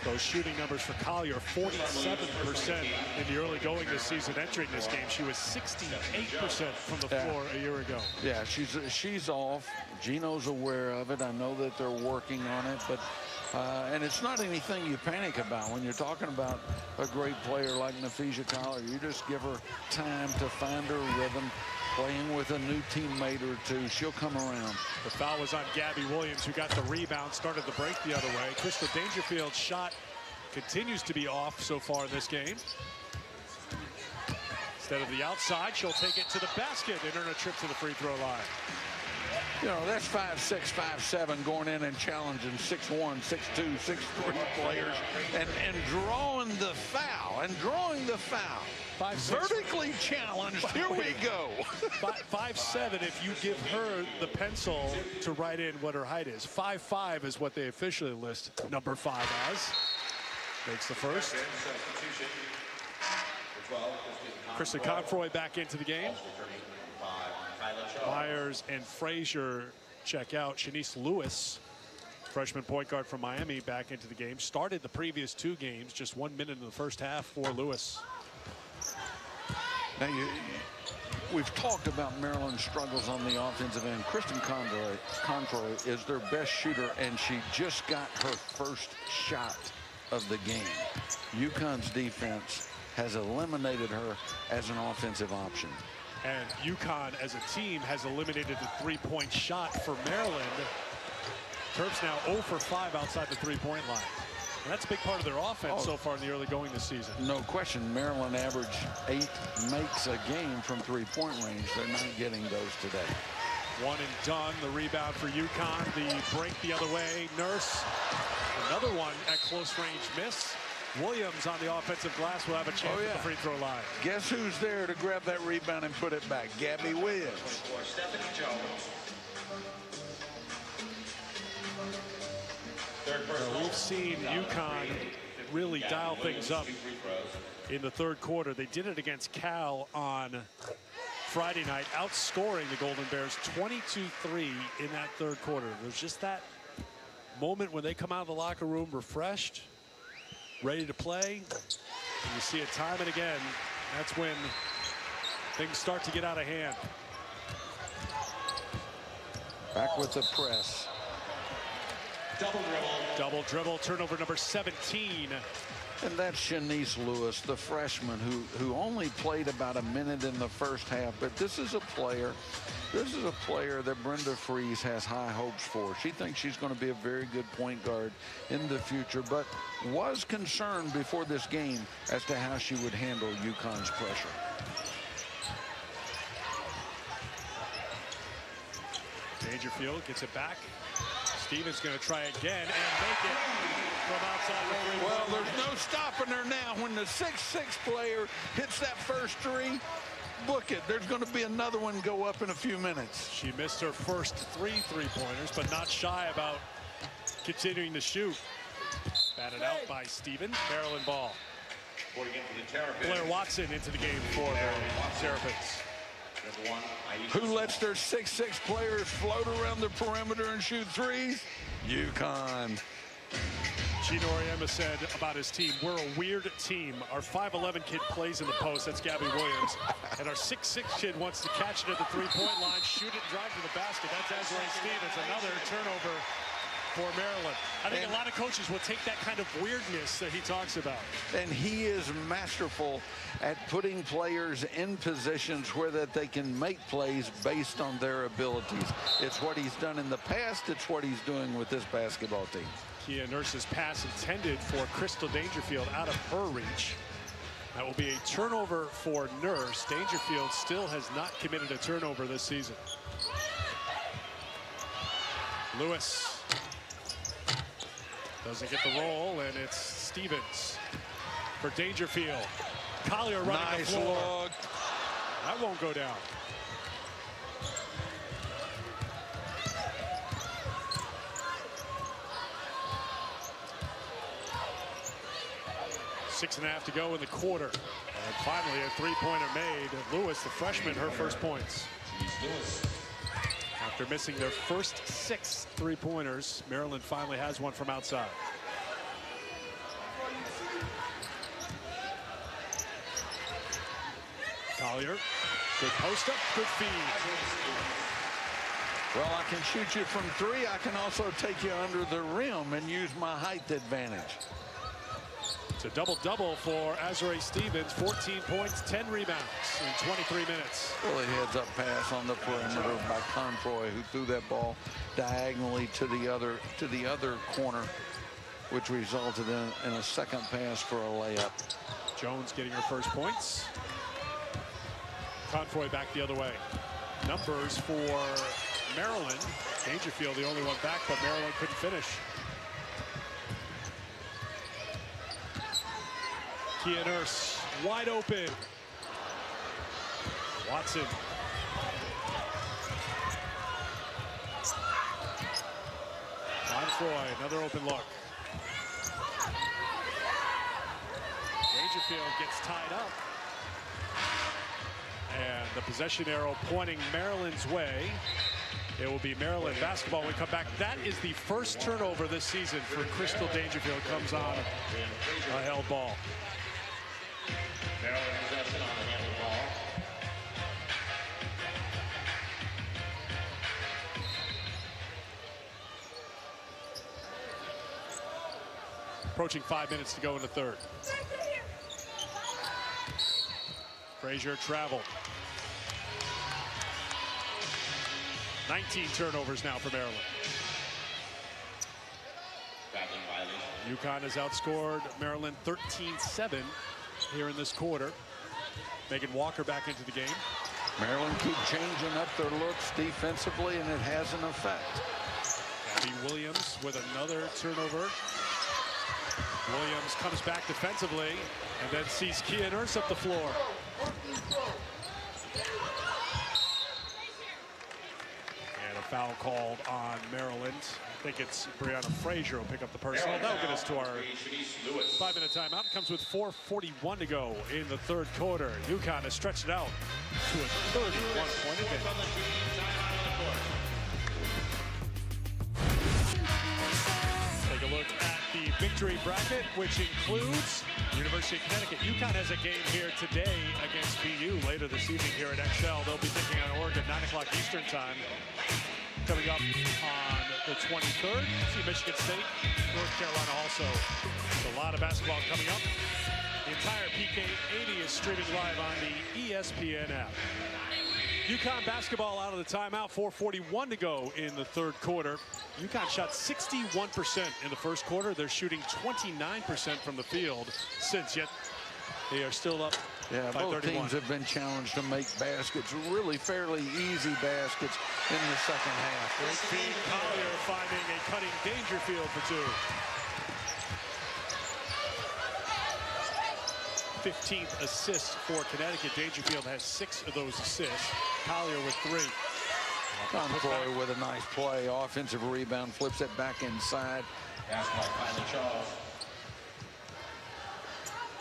Those shooting numbers for Collier, 47% in the early going this season. Entering this game, she was 68% from the floor a year ago.
Yeah, she's off. Gino's aware of it. I know that they're working on it, but and it's not anything you panic about when you're talking about a great player like Napheesa Collier. You just give her time to find her rhythm. Playing with a new teammate or two, she'll come around.
The foul was on Gabby Williams, who got the rebound, started the break the other way. Crystal Dangerfield's shot continues to be off so far in this game. Instead of the outside, she'll take it to the basket and earn a trip to the free throw line.
You know, that's 5'6", 5'7", going in and challenging 6'1", 6'2", 6'3" players and drawing the foul. Vertically challenged. Here we go.
5'7" if you give her the pencil to write in what her height is. 5'5" is what they officially list number 5 as. Makes the first. Kristen Confroy back into the game. Myers and Frazier check out. Shanice Lewis, freshman point guard from Miami, back into the game. Started the previous 2 games, just 1 minute in the first half for Lewis.
Now, we've talked about Maryland's struggles on the offensive end. Kristen Confroy is their best shooter, and she just got her first shot of the game. UConn's defense has eliminated her as an offensive option.
And UConn as a team has eliminated the 3-point shot for Maryland. Terps now 0 for 5 outside the 3-point line. And that's a big part of their offense so far in the early going this season.
No question. Maryland averaged 8 makes a game from 3-point range. They're not getting those today.
One and done. The rebound for UConn. The break the other way. Nurse. Another one at close range miss. Williams on the offensive glass will have a chance at the free throw line.
Guess who's there to grab that rebound and put it back? Gabby Williams.
We've seen UConn really dial things up in the third quarter. They did it against Cal on Friday night, outscoring the Golden Bears 22-3 in that third quarter. There's just that moment when they come out of the locker room refreshed, ready to play. And you see it time and again. That's when things start to get out of hand.
Back with the press.
Double dribble, turnover number 17.
And that's Shanice Lewis, the freshman who only played about a minute in the first half. But this is a player that Brenda Frese has high hopes for. She thinks she's going to be a very good point guard in the future, but was concerned before this game as to how she would handle UConn's pressure.
Dangerfield gets it back. Stevens going to try again and make it from outside the 3.
Well, there's no stopping her now. When the 6'6" player hits that first 3, book it. There's going to be another one go up in a few minutes.
She missed her first 3 3-pointers, but not shy about continuing to shoot. Batted out by Stevens. Maryland ball. Blair Watson into the game for the Terrapins.
Who lets their 6'6" players float around the perimeter and shoot threes? UConn.
Gino Auriemma said about his team, we're a weird team. Our 5'11" kid plays in the post. That's Gabby Williams. And our 6'6" kid wants to catch it at the 3-point line, shoot it, drive to the basket. That's Azrae Stevens. Another turnover for Maryland. I think a lot of coaches will take that kind of weirdness that he talks about.
And he is masterful at putting players in positions where that they can make plays based on their abilities. It's what he's done in the past. It's what he's doing with this basketball team.
Kia Nurse's pass intended for Crystal Dangerfield out of her reach. That will be a turnover for Nurse. Dangerfield still has not committed a turnover this season. Lewis doesn't get the roll, and it's Stevens for Dangerfield. Collier running the floor.
Look.
That won't go down. Six and a half to go in the quarter. And finally, a three-pointer made. Lewis, the freshman, her first points. After missing their first 6 three-pointers, Maryland finally has one from outside. Collier, good post up, good feed.
Well, I can shoot you from 3. I can also take you under the rim and use my height advantage.
It's a double-double for Azurá Stevens, 14 points, 10 rebounds in 23 minutes.
Really heads-up pass on the perimeter by Confoy, who threw that ball diagonally to the other corner, which resulted in a second pass for a layup.
Jones getting her first points. Confoy back the other way. Numbers for Maryland. Dangerfield the only one back, but Maryland couldn't finish. Kia Nurse wide open. Watson. Confoy, another open look. Dangerfield gets tied up. And the possession arrow pointing Maryland's way. It will be Maryland basketball when we come back. That is the first turnover this season for Crystal Dangerfield. Comes on a held ball.
Maryland possession on the handle ball.
Approaching 5 minutes to go in the third. Frazier traveled. 19 turnovers now for Maryland. UConn has outscored Maryland 13-7 here in this quarter. Megan Walker back into the game.
Maryland keep changing up their looks defensively, and it has an effect.
Abby Williams with another turnover. Williams comes back defensively and then sees Kia Nurse up the floor. And a foul called on Maryland. I think it's Brianna Frazier will pick up the personal. That'll get us to our 5-minute timeout. It comes with 4:41 to go in the third quarter. UConn has stretched it out to a 31-point advantage. Take a look at the victory bracket, which includes University of Connecticut. UConn has a game here today against BU later this evening here at XL. They'll be taking on Oregon 9 o'clock Eastern time. Coming up on the 23rd, see Michigan State, North Carolina also. There's a lot of basketball coming up. The entire PK 80 is streaming live on the ESPN app. UConn basketball out of the timeout, 4:41 to go in the third quarter. UConn shot 61% in the first quarter. They're shooting 29% from the field since, yet they are still up.
Yeah, both
31.
teams have been challenged to make baskets, really fairly easy baskets in the second half.
Great feed, Collier finding a cutting Dangerfield for 2. 15th assist for Connecticut. Dangerfield has 6 of those assists. Collier with 3.
Confoy with a nice play, offensive rebound, flips it back inside.
Basketball finally Charles.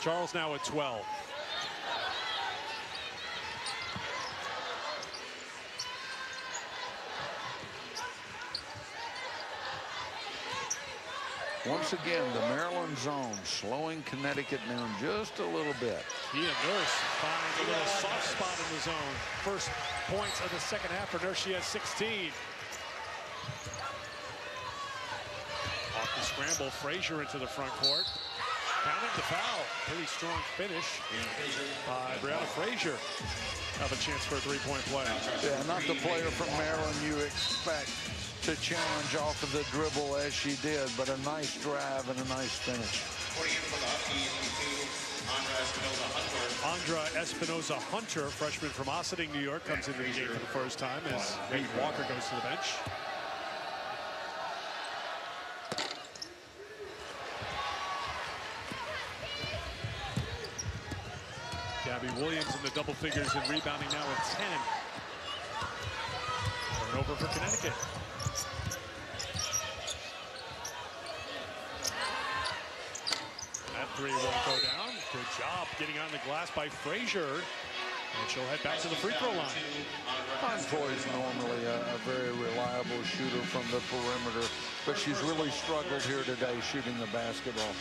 Charles now at 12.
Once again, the Maryland zone slowing Connecticut down just a little bit.
Kia Nurse finds a little soft spot in the zone. First points of the second half for Nurse. She has 16. Off the scramble, Frazier into the front court. Counting the foul. Pretty strong finish by Brianna Frazier. Have a chance for a 3-point play.
Yeah, not the player from Maryland you expect to challenge off of the dribble as she did, but a nice drive and a nice finish.
Andra Espinoza-Hunter, freshman from Ossining, New York, comes into the game for the first time as Megan Walker goes to the bench. Gabby Williams in the double figures and rebounding now at 10. Turnover for Connecticut. That 3 won't go down. Good job getting on the glass by Frazier. And she'll head back to the free throw line.
Convoy is normally a very reliable shooter from the perimeter, but she's really struggled here today shooting the basketball.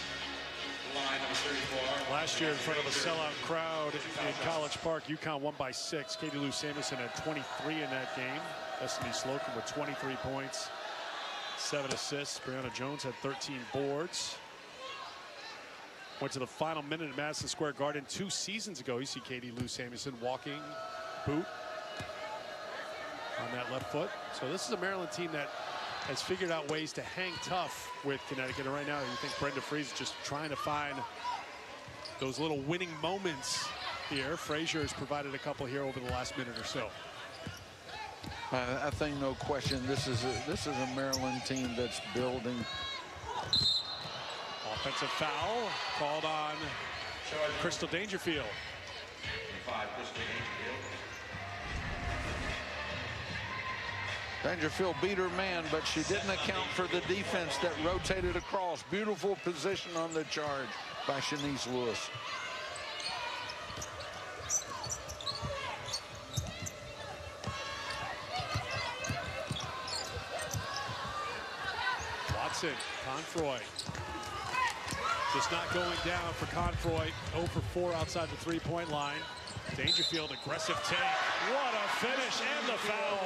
Last year in front of a sellout crowd in College Park, UConn won by 6. Katie Lou Samuelson had 23 in that game. Destiny Slocum with 23 points, 7 assists. Brianna Jones had 13 boards. Went to the final minute at Madison Square Garden 2 seasons ago. You see Katie Lou Samuelson walking boot on that left foot. So this is a Maryland team that has figured out ways to hang tough with Connecticut. And right now, you think Brenda Frese is just trying to find those little winning moments here. Frazier has provided a couple here over the last minute or so.
I think no question this is a Maryland team that's building.
Offensive foul called on Crystal Dangerfield.
Dangerfield beat her man, but she didn't account for the defense that rotated across. Beautiful position on the charge by Shanice Lewis.
Watson, Confroy. Just not going down for Confroy. 0 for 4 outside the three-point line. Dangerfield, aggressive take. What a finish, and the foul.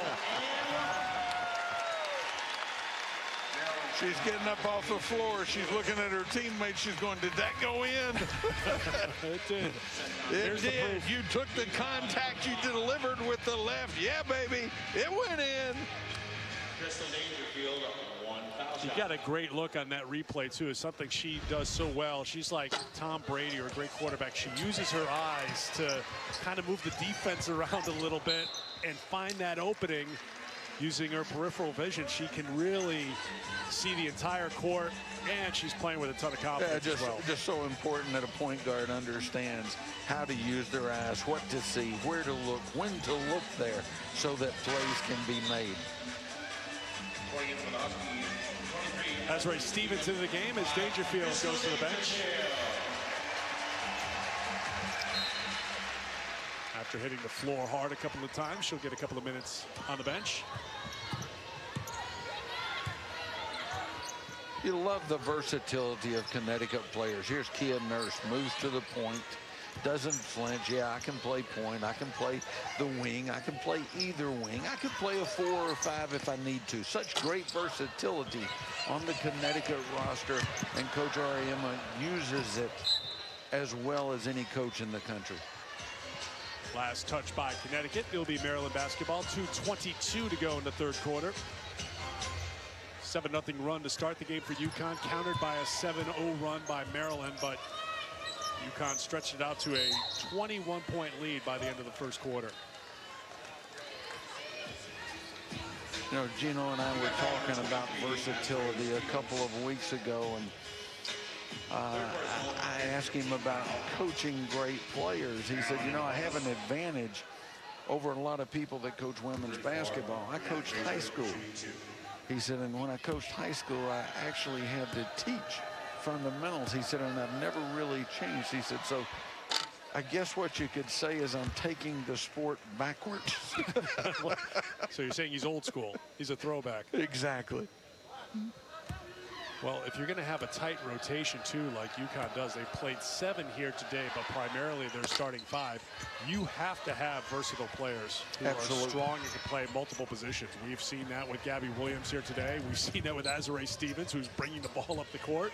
She's getting up off the floor. She's looking at her teammates. She's going, did that go in?
It did.
It did. You took the contact. You delivered with the left. Yeah, baby. It went in.
Crystal Dangerfield, 1 foul shot.
You got a great look on that replay, too. It's something she does so well. She's like Tom Brady, or a great quarterback. She uses her eyes to kind of move the defense around a little bit and find that opening. Using her peripheral vision, she can really see the entire court, and she's playing with a ton of confidence as well.
Just so important that a point guard understands how to use their eyes, what to see, where to look, when to look there, so that plays can be made.
That's right, Stevens into the game as Dangerfield goes to the bench. After hitting the floor hard a couple of times, she'll get a couple of minutes on the bench.
You love the versatility of Connecticut players. Here's Kia Nurse, moves to the point, doesn't flinch. Yeah, I can play point. I can play the wing. I can play either wing. I could play a 4 or 5 if I need to. Such great versatility on the Connecticut roster, and Coach Auriemma uses it as well as any coach in the country.
Last touch by Connecticut. It'll be Maryland basketball. 2:22 to go in the third quarter. 7-0 run to start the game for UConn, countered by a 7-0 run by Maryland, but UConn stretched it out to a 21-point lead by the end of the first quarter.
You know, Gino and I were talking about versatility a couple of weeks ago, and I asked him about coaching great players. He said, you know, I have an advantage over a lot of people that coach women's basketball. I coached high school. He said, and when I coached high school, I actually had to teach fundamentals. He said, and I've never really changed. He said, so I guess what you could say is I'm taking the sport backwards.
So you're saying he's old school. He's a throwback.
Exactly.
Well, if you're going to have a tight rotation, too, like UConn does, they played 7 here today, but primarily they're starting 5. You have to have versatile players who are strong and can play multiple positions. We've seen that with Gabby Williams here today. We've seen that with Azurá Stevens, who's bringing the ball up the court.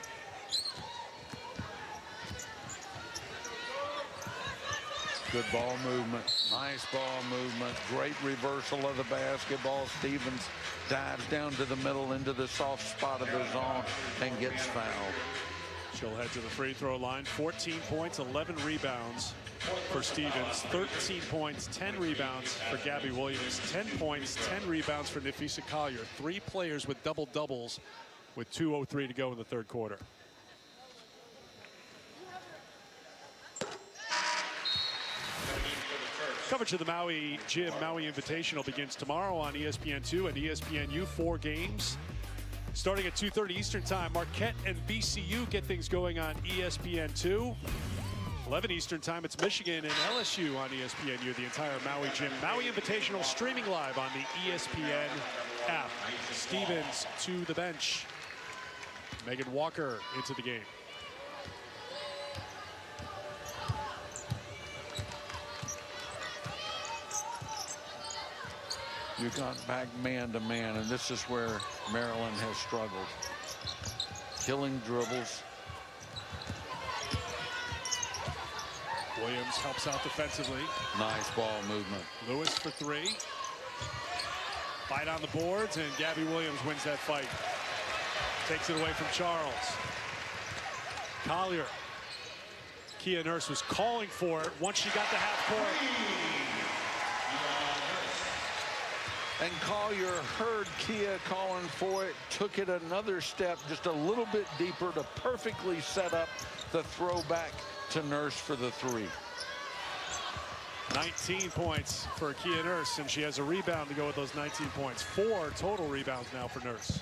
Good ball movement, nice ball movement, great reversal of the basketball. Stevens dives down to the middle into the soft spot of the zone and gets fouled.
She'll head to the free throw line. 14 points, 11 rebounds for Stevens. 13 points, 10 rebounds for Gabby Williams. 10 points, 10 rebounds for Nafisa Collier. 3 players with double-doubles with 2:03 to go in the third quarter. Coverage of the Maui Gym Maui Invitational begins tomorrow on ESPN2 and ESPNU. 4 games starting at 2:30 Eastern Time. Marquette and VCU get things going on ESPN2. 11 Eastern time, it's Michigan and LSU on ESPNU, the entire Maui Gym. Maui Invitational streaming live on the ESPN app. Stevens to the bench. Megan Walker into the game.
You got back man-to-man, and this is where Maryland has struggled. Killing dribbles.
Williams helps out defensively.
Nice ball movement.
Lewis for three. Fight on the boards, and Gabby Williams wins that fight. Takes it away from Charles. Collier. Kia Nurse was calling for it once she got to half court.
And Collier heard Kia calling for it, took it another step, just a little bit deeper to perfectly set up the throwback to Nurse for the three.
19 points for Kia Nurse, and she has a rebound to go with those 19 points. 4 total rebounds now for Nurse.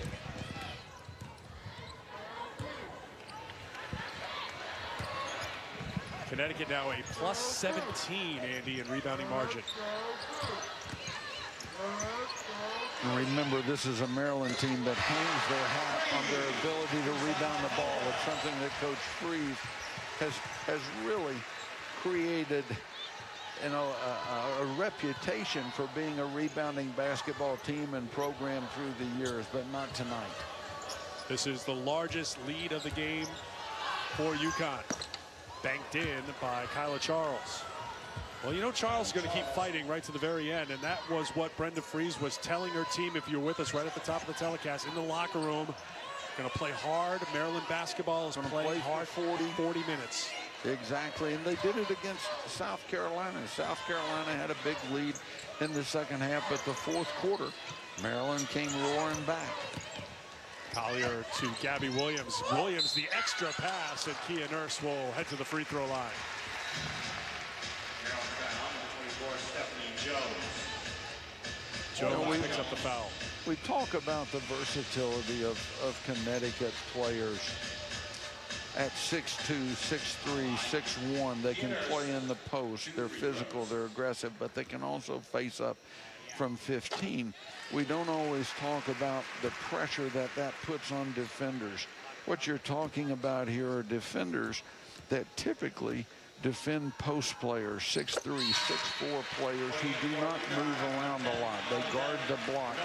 Connecticut now a plus 17, Andy, in rebounding margin.
And remember, this is a Maryland team that hangs their hat on their ability to rebound the ball. It's something that Coach Freeze has really created, you know, a reputation for being a rebounding basketball team and program through the years, but not tonight.
This is the largest lead of the game for UConn. Banked in by Kyla Charles. Well, you know, Charles is going to keep fighting right to the very end, and that was what Brenda Freeze was telling her team, if you're with us right at the top of the telecast, in the locker room. Going to play hard. Maryland basketball is going to play hard 40 minutes.
Exactly, and they did it against South Carolina. South Carolina had a big lead in the second half, but the fourth quarter, Maryland came roaring back.
Collier to Gabby Williams. Williams, the extra pass, and Kia Nurse will head to the free throw line. Jones picks up the foul.
We talk about the versatility of Connecticut players. At 6'2", 6'3", 6'1", they can play in the post. They're physical, they're aggressive, but they can also face up from 15. We don't always talk about the pressure that puts on defenders. What you're talking about here are defenders that typically defend post players, 6'3", 6'4" players who do not move around a lot. They guard the block.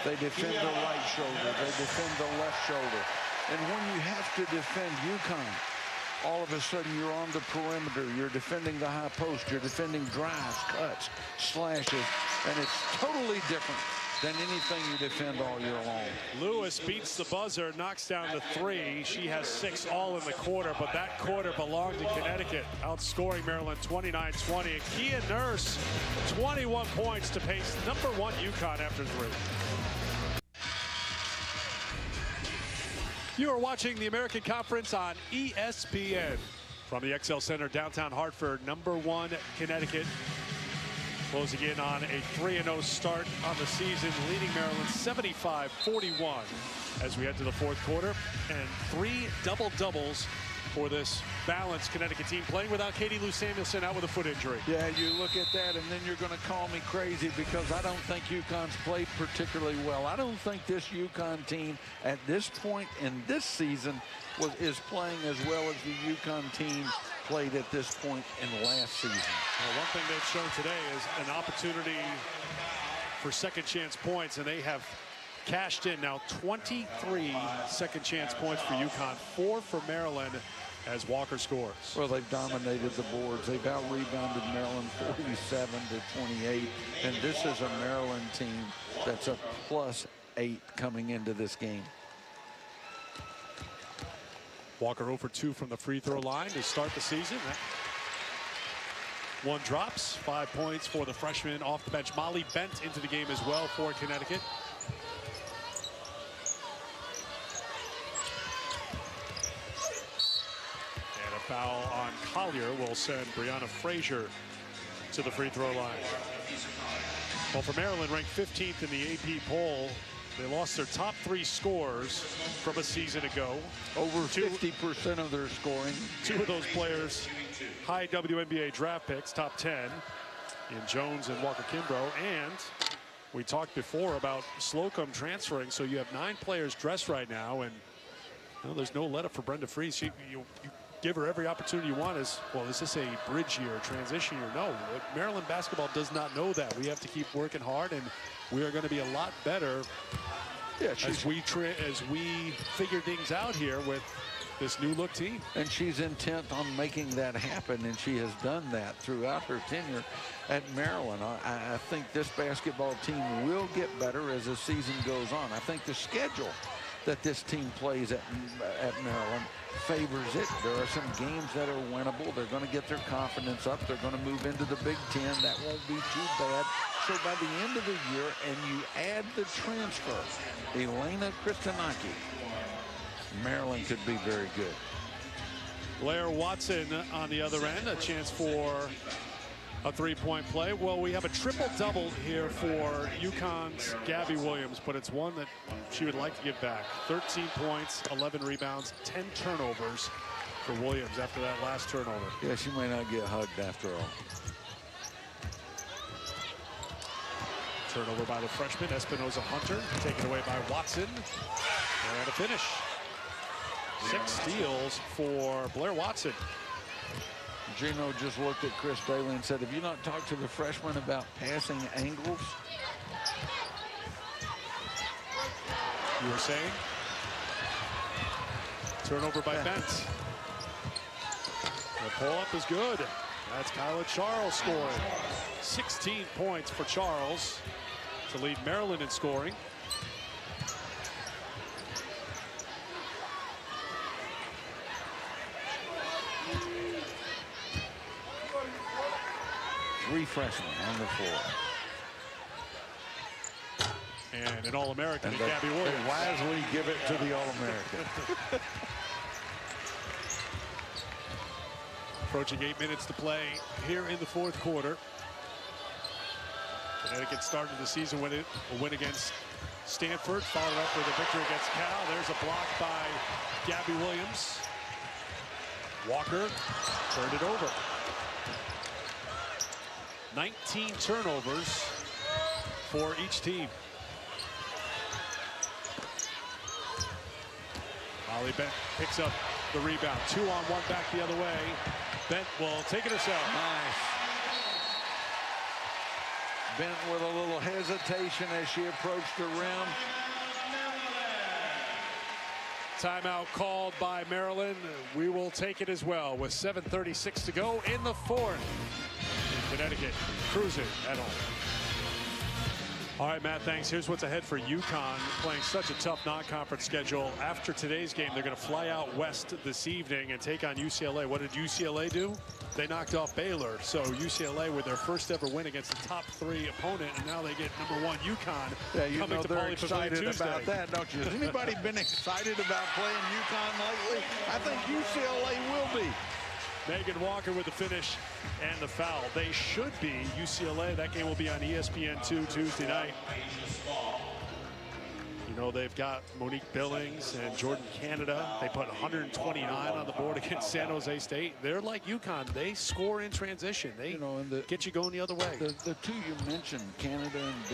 They defend the right shoulder. They defend the left shoulder. And when you have to defend UConn, all of a sudden you're on the perimeter. You're defending the high post. You're defending drives, cuts, slashes. And it's totally different than anything you defend all year long.
Lewis beats the buzzer, knocks down the three. She has 6 all in the quarter, but that quarter belonged to Connecticut, outscoring Maryland 29-20. And Kia Nurse, 21 points to pace #1 UConn after 3. You are watching the American Conference on ESPN. From the XL Center, downtown Hartford, #1 Connecticut. Closing in on a 3-0 start on the season, leading Maryland 75-41 as we head to the fourth quarter. And 3 double-doubles for this balanced Connecticut team, playing without Katie Lou Samuelson, out with a foot injury.
Yeah, you look at that, and then you're going to call me crazy because I don't think UConn's played particularly well. I don't think this UConn team at this point in this season is playing as well as the UConn team played at this point in last season.
Well, one thing they've shown today is an opportunity for second chance points, and they have cashed in now 23 second chance points for UConn, 4 for Maryland as Walker scores.
Well, they've dominated the boards. They've out-rebounded Maryland 47-28, and this is a Maryland team that's a +8 coming into this game.
Walker 0 for 2 from the free throw line to start the season. 1 drops, 5 points for the freshman off the bench. Molly Bent into the game as well for Connecticut. And a foul on Collier will send Brianna Frazier to the free throw line. Well, for Maryland, ranked 15th in the AP poll, They lost their top 3 scorers from a season ago.
Over 50% of their scoring.
2 of those players, high WNBA draft picks, top 10, in Jones and Walker Kimbrough. And we talked before about Slocum transferring, so you have 9 players dressed right now, and there's no let up for Brenda Frese. You give her every opportunity you want. Is this a bridge year, transition year? No, Maryland basketball does not know that. We have to keep working hard, and we are going to be a lot better as we figure things out here with this new look team.
And she's intent on making that happen, and she has done that throughout her tenure at Maryland. I think this basketball team will get better as the season goes on. I think the schedule that this team plays at Maryland favors it. There are some games that are winnable. They're going to get their confidence up. They're going to move into the Big Ten. That won't be too bad. So by the end of the year, and you add the transfer, Elena Kristanaki, Maryland could be very good.
Blair Watson on the other end, a chance for a 3-point play. Well, we have a triple-double here for UConn's Gabby Williams, but it's one that she would like to give back. 13 points, 11 rebounds, 10 turnovers for Williams after that last turnover.
Yeah, she may not get hugged after all.
Turnover by the freshman, Espinoza Hunter, taken away by Watson. And a finish. 6 steals for Blair Watson.
Gino just looked at Chris Daly and said, have you not talked to the freshman about passing angles?
You were saying? Turnover by Bent. The pull-up is good. That's Kyla Charles scoring. 16 points for Charles to lead Maryland in scoring.
Three freshmen on the floor.
And an All-American in Gabby Williams.
They wisely give it to the All-American.
Approaching 8 minutes to play here in the 4th quarter. Connecticut started the season with a win against Stanford, followed up with a victory against Cal. There's a block by Gabby Williams. Walker turned it over. 19 turnovers for each team. Molly Bent picks up the rebound. 2-on-1 back the other way. Bent will take it herself.
Nice. Bent with a little hesitation as she approached the rim.
Timeout called by Maryland. We will take it as well with 7:36 to go in the 4th. Connecticut cruising at home. All right, Matt, thanks. Here's what's ahead for UConn, playing such a tough non-conference schedule. After today's game, they're going to fly out west this evening and take on UCLA. What did UCLA do? They knocked off Baylor. So UCLA with their first ever win against the top 3 opponent, and now they get #1 UConn.
Yeah, you
coming
know
to
they're
Pauley
excited
Pavilion Tuesday.
about that, don't you? Has anybody been excited about playing UConn lately? I think UCLA will be.
Megan Walker with the finish and the foul. They should be. UCLA, that game will be on ESPN2 Tuesday night. You know, they've got Monique Billings and Jordan Canada. They put 129 on the board against San Jose State. They're like UConn. They score in transition. They get you going the other way.
The 2 you mentioned, Canada and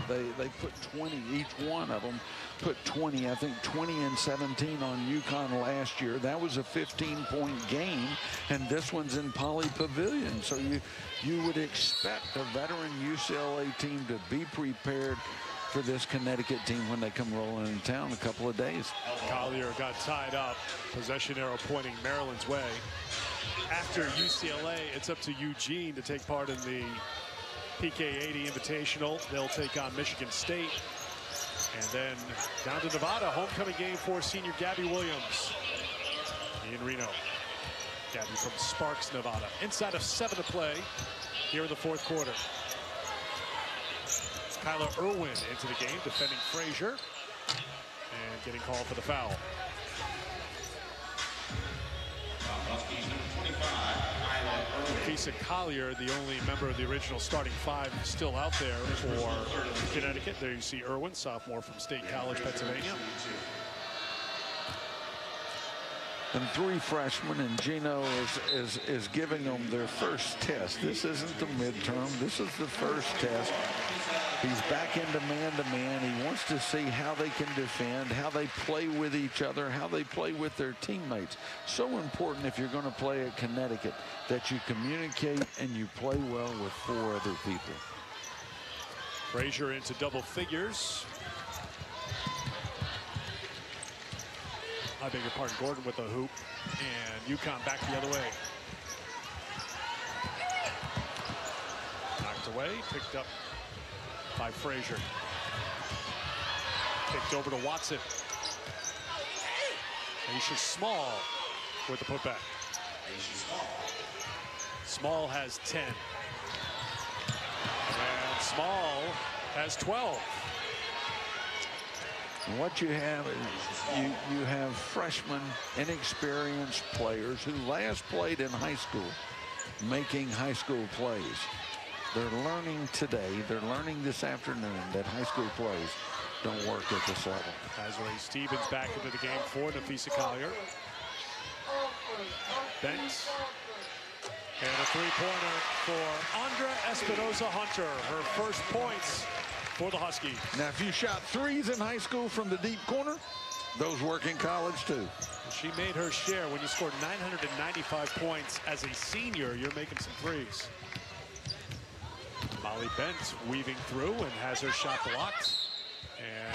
Billings, they put 20. Each one of them put 20. I think 20 and 17 on UConn last year. That was a 15-point game, and this one's in Pauley Pavilion. So you would expect a veteran UCLA team to be prepared for this Connecticut team when they come rolling in town in a couple of days.
Collier got tied up. Possession arrow pointing Maryland's way. After UCLA, it's up to Eugene to take part in the PK80 Invitational. They'll take on Michigan State. And then down to Nevada, homecoming game for senior Gabby Williams in Reno. Gabby from Sparks, Nevada. Inside of 7 to play here in the 4th quarter. Kyla Irwin into the game, defending Frazier, and getting called for the foul.
Huskies #25, Kyla Irwin.
Nafisa Collier, the only member of the original starting five still out there for Connecticut. There you see Irwin, sophomore from State College, Pennsylvania.
And 3 freshmen, and Gino is giving them their first test. This isn't the midterm. This is the first test. He's back into man-to-man. He wants to see how they can defend, how they play with each other, how they play with their teammates. So important if you're going to play at Connecticut that you communicate and you play well with 4 other people.
Frazier into double figures. I beg your pardon, Gordon with a hoop, and UConn back the other way. Knocked away, picked up by Frazier. Kicked over to Watson. Aisha Small with the putback. Small has 10. And Small has 12.
And what you have is you have freshmen, inexperienced players who last played in high school, making high school plays. They're learning today, they're learning this afternoon that high school plays don't work at this level.
Azrae Stevens back into the game for Nafisa Collier. Bent. And a three-pointer for Andra Espinoza-Hunter. Her first points for the Huskies.
Now, if you shot 3s in high school from the deep corner, those work in college too.
She made her share. When you scored 995 points as a senior, you're making some threes. Molly Bent weaving through and has her shot blocked. And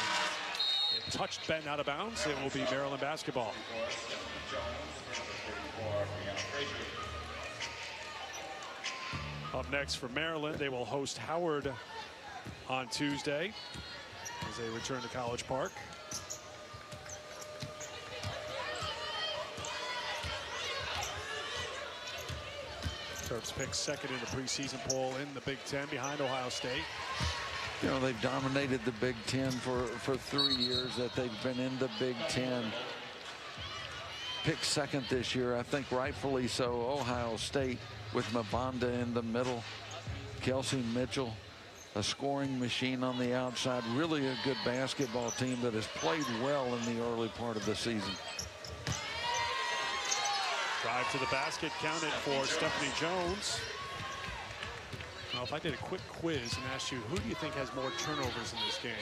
it touched Bent out of bounds. It will be Maryland basketball. Up next for Maryland, they will host Howard on Tuesday as they return to College Park. Terps picked second in the preseason poll in the Big Ten behind Ohio State.
You know, they've dominated the Big Ten for 3 years that they've been in the Big Ten. Picked second this year, I think rightfully so. Ohio State with Mabanda in the middle. Kelsey Mitchell, a scoring machine on the outside. Really a good basketball team that has played well in the early part of the season.
Drive to the basket counted for Stephanie Jones. Now, if I did a quick quiz and asked you, who do you think has more turnovers in this game?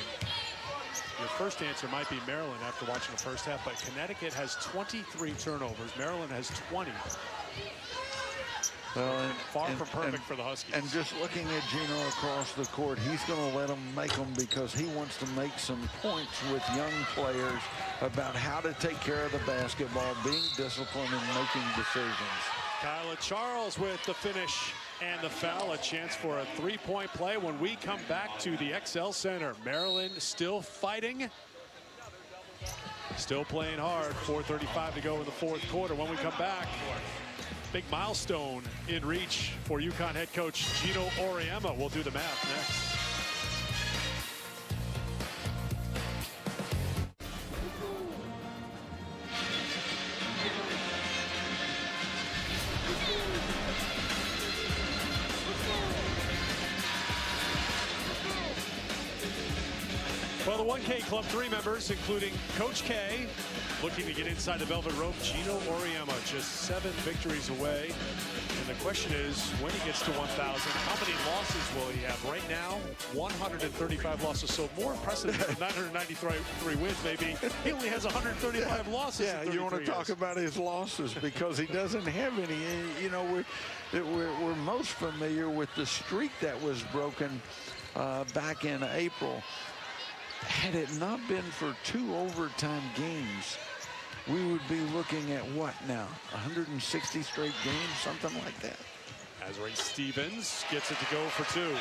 Your first answer might be Maryland after watching the first half, but Connecticut has 23 turnovers. Maryland has 20.
Well,
Far from perfect for the Huskies.
And just looking at Gino across the court, he's going to let them make them because he wants to make some points with young players about how to take care of the basketball, being disciplined and making decisions.
Kyla Charles with the finish and the foul. A chance for a three-point play when we come back to the XL Center. Maryland still fighting. Still playing hard. 4:35 to go in the fourth quarter. When we come back, big milestone in reach for UConn head coach Gino Auriemma. We'll do the math next. Well, the 1K Club 3 members, including Coach K, looking to get inside the velvet rope. Gino Auriemma just 7 victories away. And the question is, when he gets to 1,000, how many losses will he have? Right now, 135 losses. So more impressive than 993 wins, maybe. He only has 135 losses.
Yeah, you want to talk about his losses because he doesn't have any. You know, we're most familiar with the streak that was broken back in April. Had it not been for 2 overtime games, we would be looking at what now? 160 straight games, something like that.
Azrae Stevens gets it to go for 2.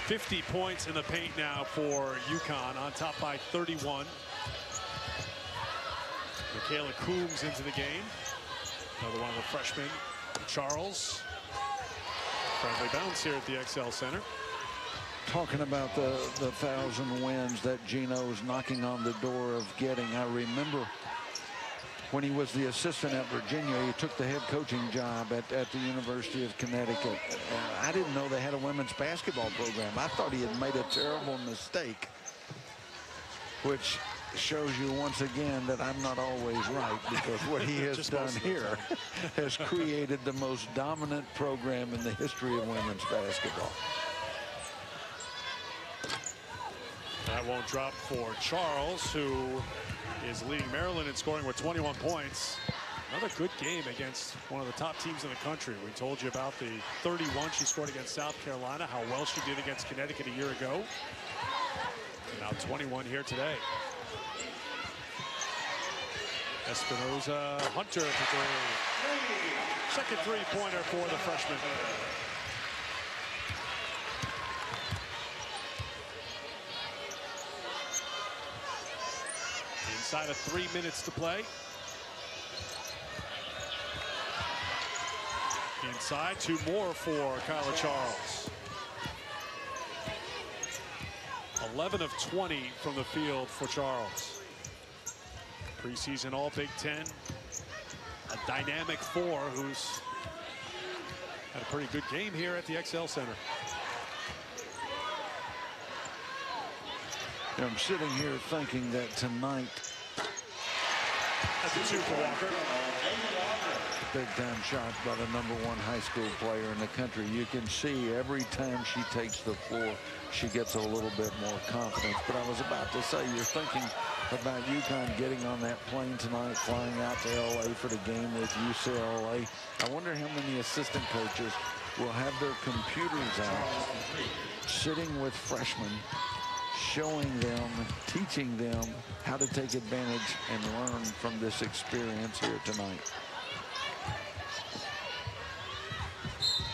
50 points in the paint now for UConn, on top by 31. Michaela Coombs into the game. Another one of the freshmen. Charles. Friendly bounce here at the XL Center.
Talking about the 1,000 wins that Gino's knocking on the door of getting. I remember when he was the assistant at Virginia. He took the head coaching job at the University of Connecticut. I didn't know they had a women's basketball program. I thought he had made a terrible mistake, which shows you once again that I'm not always right, because what he has done here has created the most dominant program in the history of women's basketball.
That won't drop for Charles, who is leading Maryland in scoring with 21 points. Another good game against one of the top teams in the country. We told you about the 31 she scored against South Carolina, how well she did against Connecticut a year ago. And now 21 here today. Espinoza Hunter for three. Second three-pointer for the freshman. Inside of 3 minutes to play. Inside, 2 more for Kyla Charles. 11 of 20 from the field for Charles. Preseason All Big Ten. A dynamic 4 who's had a pretty good game here at the XL Center.
I'm sitting here thinking that tonight,
that's a 2 for Walker.
Big time shot by the #1 high school player in the country. You can see every time she takes the floor, she gets a little bit more confidence. But I was about to say, you're thinking about UConn getting on that plane tonight, flying out to LA for the game with UCLA. I wonder how many assistant coaches will have their computers out, sitting with freshmen, showing them, teaching them how to take advantage and learn from this experience here tonight.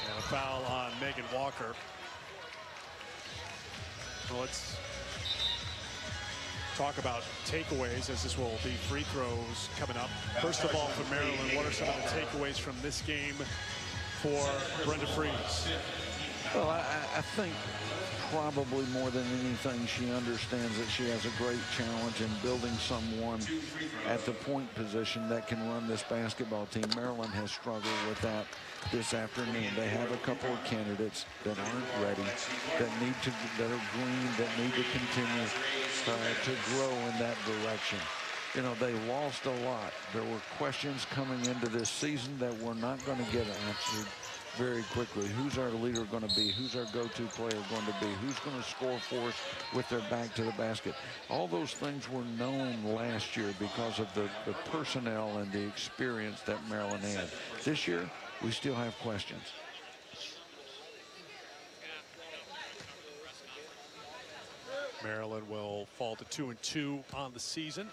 And a foul on Megan Walker. Well, let's talk about takeaways, as this will be free throws coming up. First of all, for Maryland, what are some of the takeaways from this game for Brenda Frese?
Well, I think probably more than anything, she understands that she has a great challenge in building someone at the point position that can run this basketball team. Maryland has struggled with that this afternoon. They have a couple of candidates that aren't ready, that are green, that need to continue to grow in that direction. You know, they lost a lot. There were questions coming into this season that we're not going to get answered very quickly. Who's our leader going to be? Who's our go-to player going to be? Who's going to score for us with their back to the basket? All those things were known last year because of the personnel and the experience that Maryland had. This year, we still have questions.
Maryland will fall to 2-2 on the season,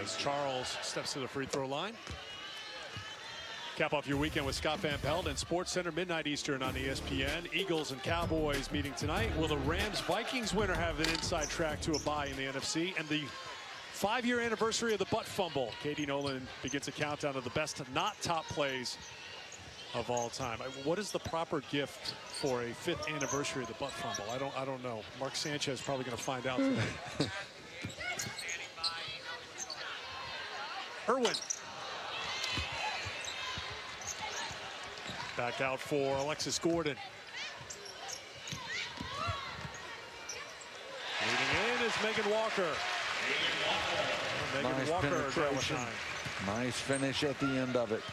as Charles steps to the free throw line. Cap off your weekend with Scott Van Pelt and Sports Center, midnight Eastern on ESPN. Eagles and Cowboys meeting tonight. Will the Rams-Vikings winner have an inside track to a bye in the NFC? And the 5-year anniversary of the butt fumble. Katie Nolan begins a countdown of the best not top plays of all time. What is the proper gift for a 5th anniversary of the butt fumble? I don't know. Mark Sanchez is probably going to find out today. Irwin. Back out for Alexis Gordon. Leading in is Megan Walker. Megan
Nice
Walker,
penetration. Nice finish at the end of it.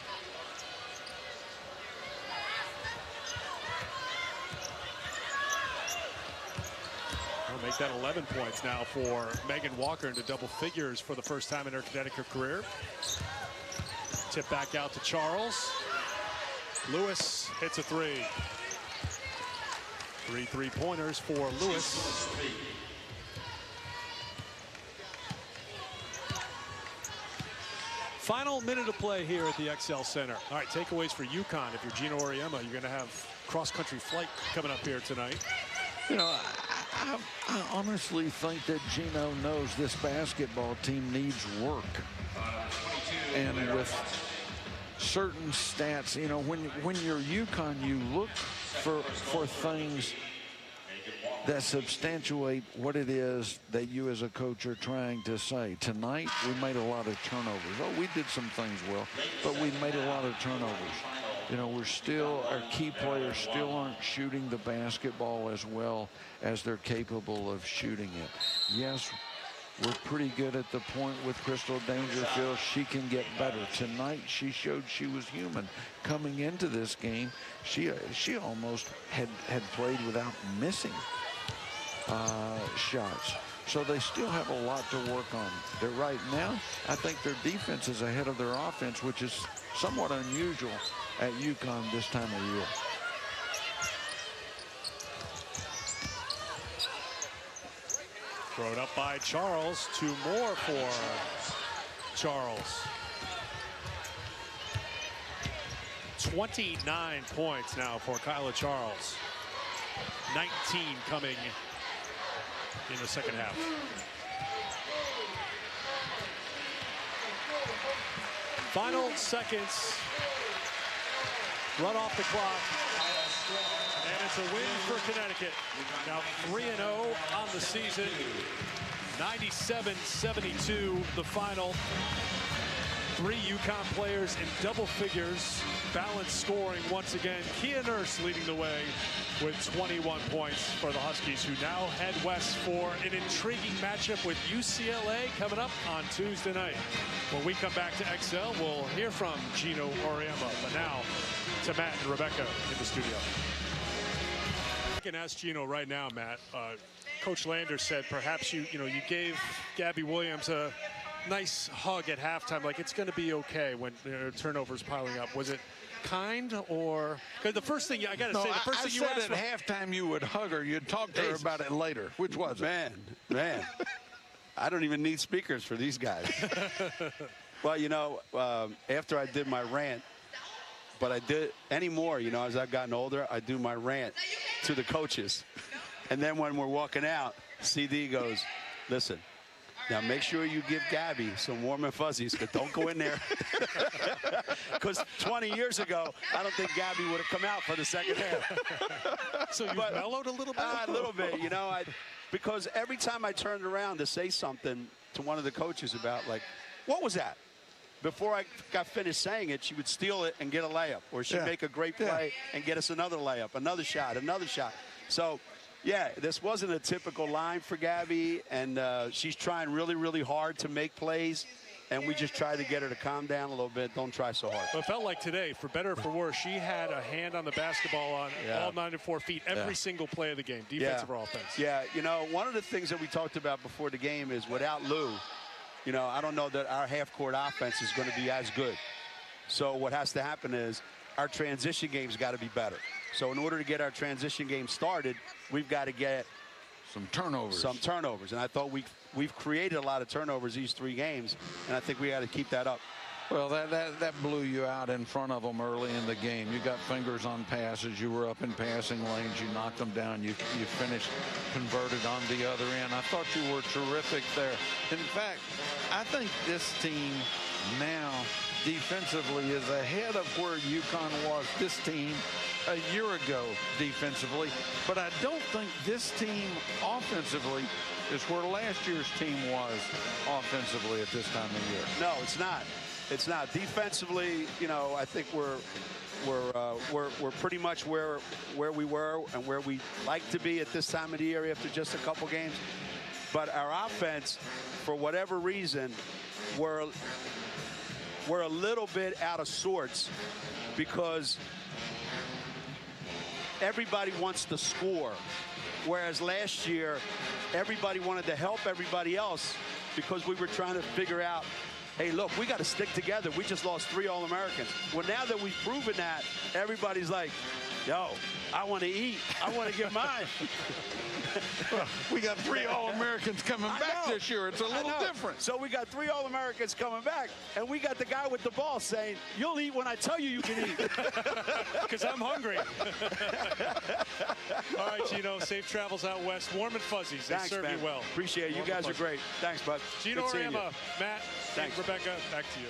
We'll make that 11 points now for Megan Walker into double figures for the first time in her Connecticut career. Tip back out to Charles. Lewis hits a 3. 3 3-pointers for Lewis. Final minute of play here at the XL Center. All right, takeaways for UConn. If you're Gino Auriemma, you're going to have cross-country flight coming up here tonight.
You know, I honestly think that Gino knows this basketball team needs work. And with certain stats, you know, when you're UConn, you look for things that substantiate what it is that you as a coach are trying to say. Tonight, we made a lot of turnovers. Oh, we did some things well, but we made a lot of turnovers. You know, our key players still aren't shooting the basketball as well as they're capable of shooting it. Yes, we're pretty good at the point with Crystal Dangerfield. She can get better. Tonight, she showed she was human. Coming into this game, she almost had played without missing shots. So they still have a lot to work on. Right now, I think their defense is ahead of their offense, which is somewhat unusual at UConn this time of year.
Thrown up by Charles. 2 more for Charles. 29 points now for Kyla Charles. 19 coming in the second half. Final seconds. Run off the clock. And it's a win for Connecticut. Now 3-0 on the season. 97-72 the final. 3 UConn players in double figures. Balanced scoring once again. Kia Nurse leading the way with 21 points for the Huskies, who now head west for an intriguing matchup with UCLA coming up on Tuesday night. When we come back to XL, we'll hear from Geno Auriemma. But now to Matt and Rebecca in the studio. I can ask Geno right now, Matt. Coach Landers said perhaps you gave Gabby Williams a nice hug at halftime, like it's going to be okay when turnovers piling up. Was it kind, or because the first thing I got to say, the first thing you
said at halftime you would hug her, you'd talk to her about it later. Which was
it? Man, I don't even need speakers for these guys. Well, you know, after I did my rant, but I did anymore, you know, as I've gotten older, I do my rant to the coaches. And then when we're walking out, CD goes, listen, now make sure you give Gabby some warm and fuzzies, but don't go in there. Because 20 years ago, I don't think Gabby would have come out for the second half.
So you mellowed a little bit?
A little bit, you know, because every time I turned around to say something to one of the coaches about, like, what was that? Before I got finished saying it, she would steal it and get a layup, or she'd make a great play and get us another layup, another shot, another shot. So, yeah, this wasn't a typical line for Gabby, and she's trying really, really hard to make plays, and we just tried to get her to calm down a little bit. Don't try so hard.
Well, it felt like today, for better or for worse, she had a hand on the basketball on all 94 feet every single play of the game, defensive or offense.
Yeah, you know, one of the things that we talked about before the game is without Lou, you know, I don't know that our half-court offense is going to be as good. So what has to happen is our transition game's got to be better. So in order to get our transition game started, we've got to get
some turnovers.
And I thought we've created a lot of turnovers these 3 games, and I think we got to keep that up.
Well, that blew you out in front of them early in the game. You got fingers on passes. You were up in passing lanes. You knocked them down. You finished converted on the other end. I thought you were terrific there. In fact, I think this team now defensively is ahead of where UConn was, this team, a year ago defensively. But I don't think this team offensively is where last year's team was offensively at this time of year.
No, it's not. It's not. Defensively, you know, I think we're pretty much where we were and where we like to be at this time of the year after just a couple games. But our offense, for whatever reason, we're a little bit out of sorts because everybody wants to score, whereas last year everybody wanted to help everybody else because we were trying to figure out, hey, look, we got to stick together. We just lost 3 All-Americans. Well, now that we've proven that, everybody's like, yo, I want to eat. I want to get mine.
We got 3 All-Americans coming back this year. It's a little different.
So we got 3 All-Americans coming back, and we got the guy with the ball saying, you'll eat when I tell you can eat.
Because I'm hungry. All right, Geno, safe travels out west. Warm and fuzzies. They serve you well.
Appreciate it. You guys are great. Thanks, bud.
Geno Auriemma, Matt,
thanks.
Rebecca, back to you.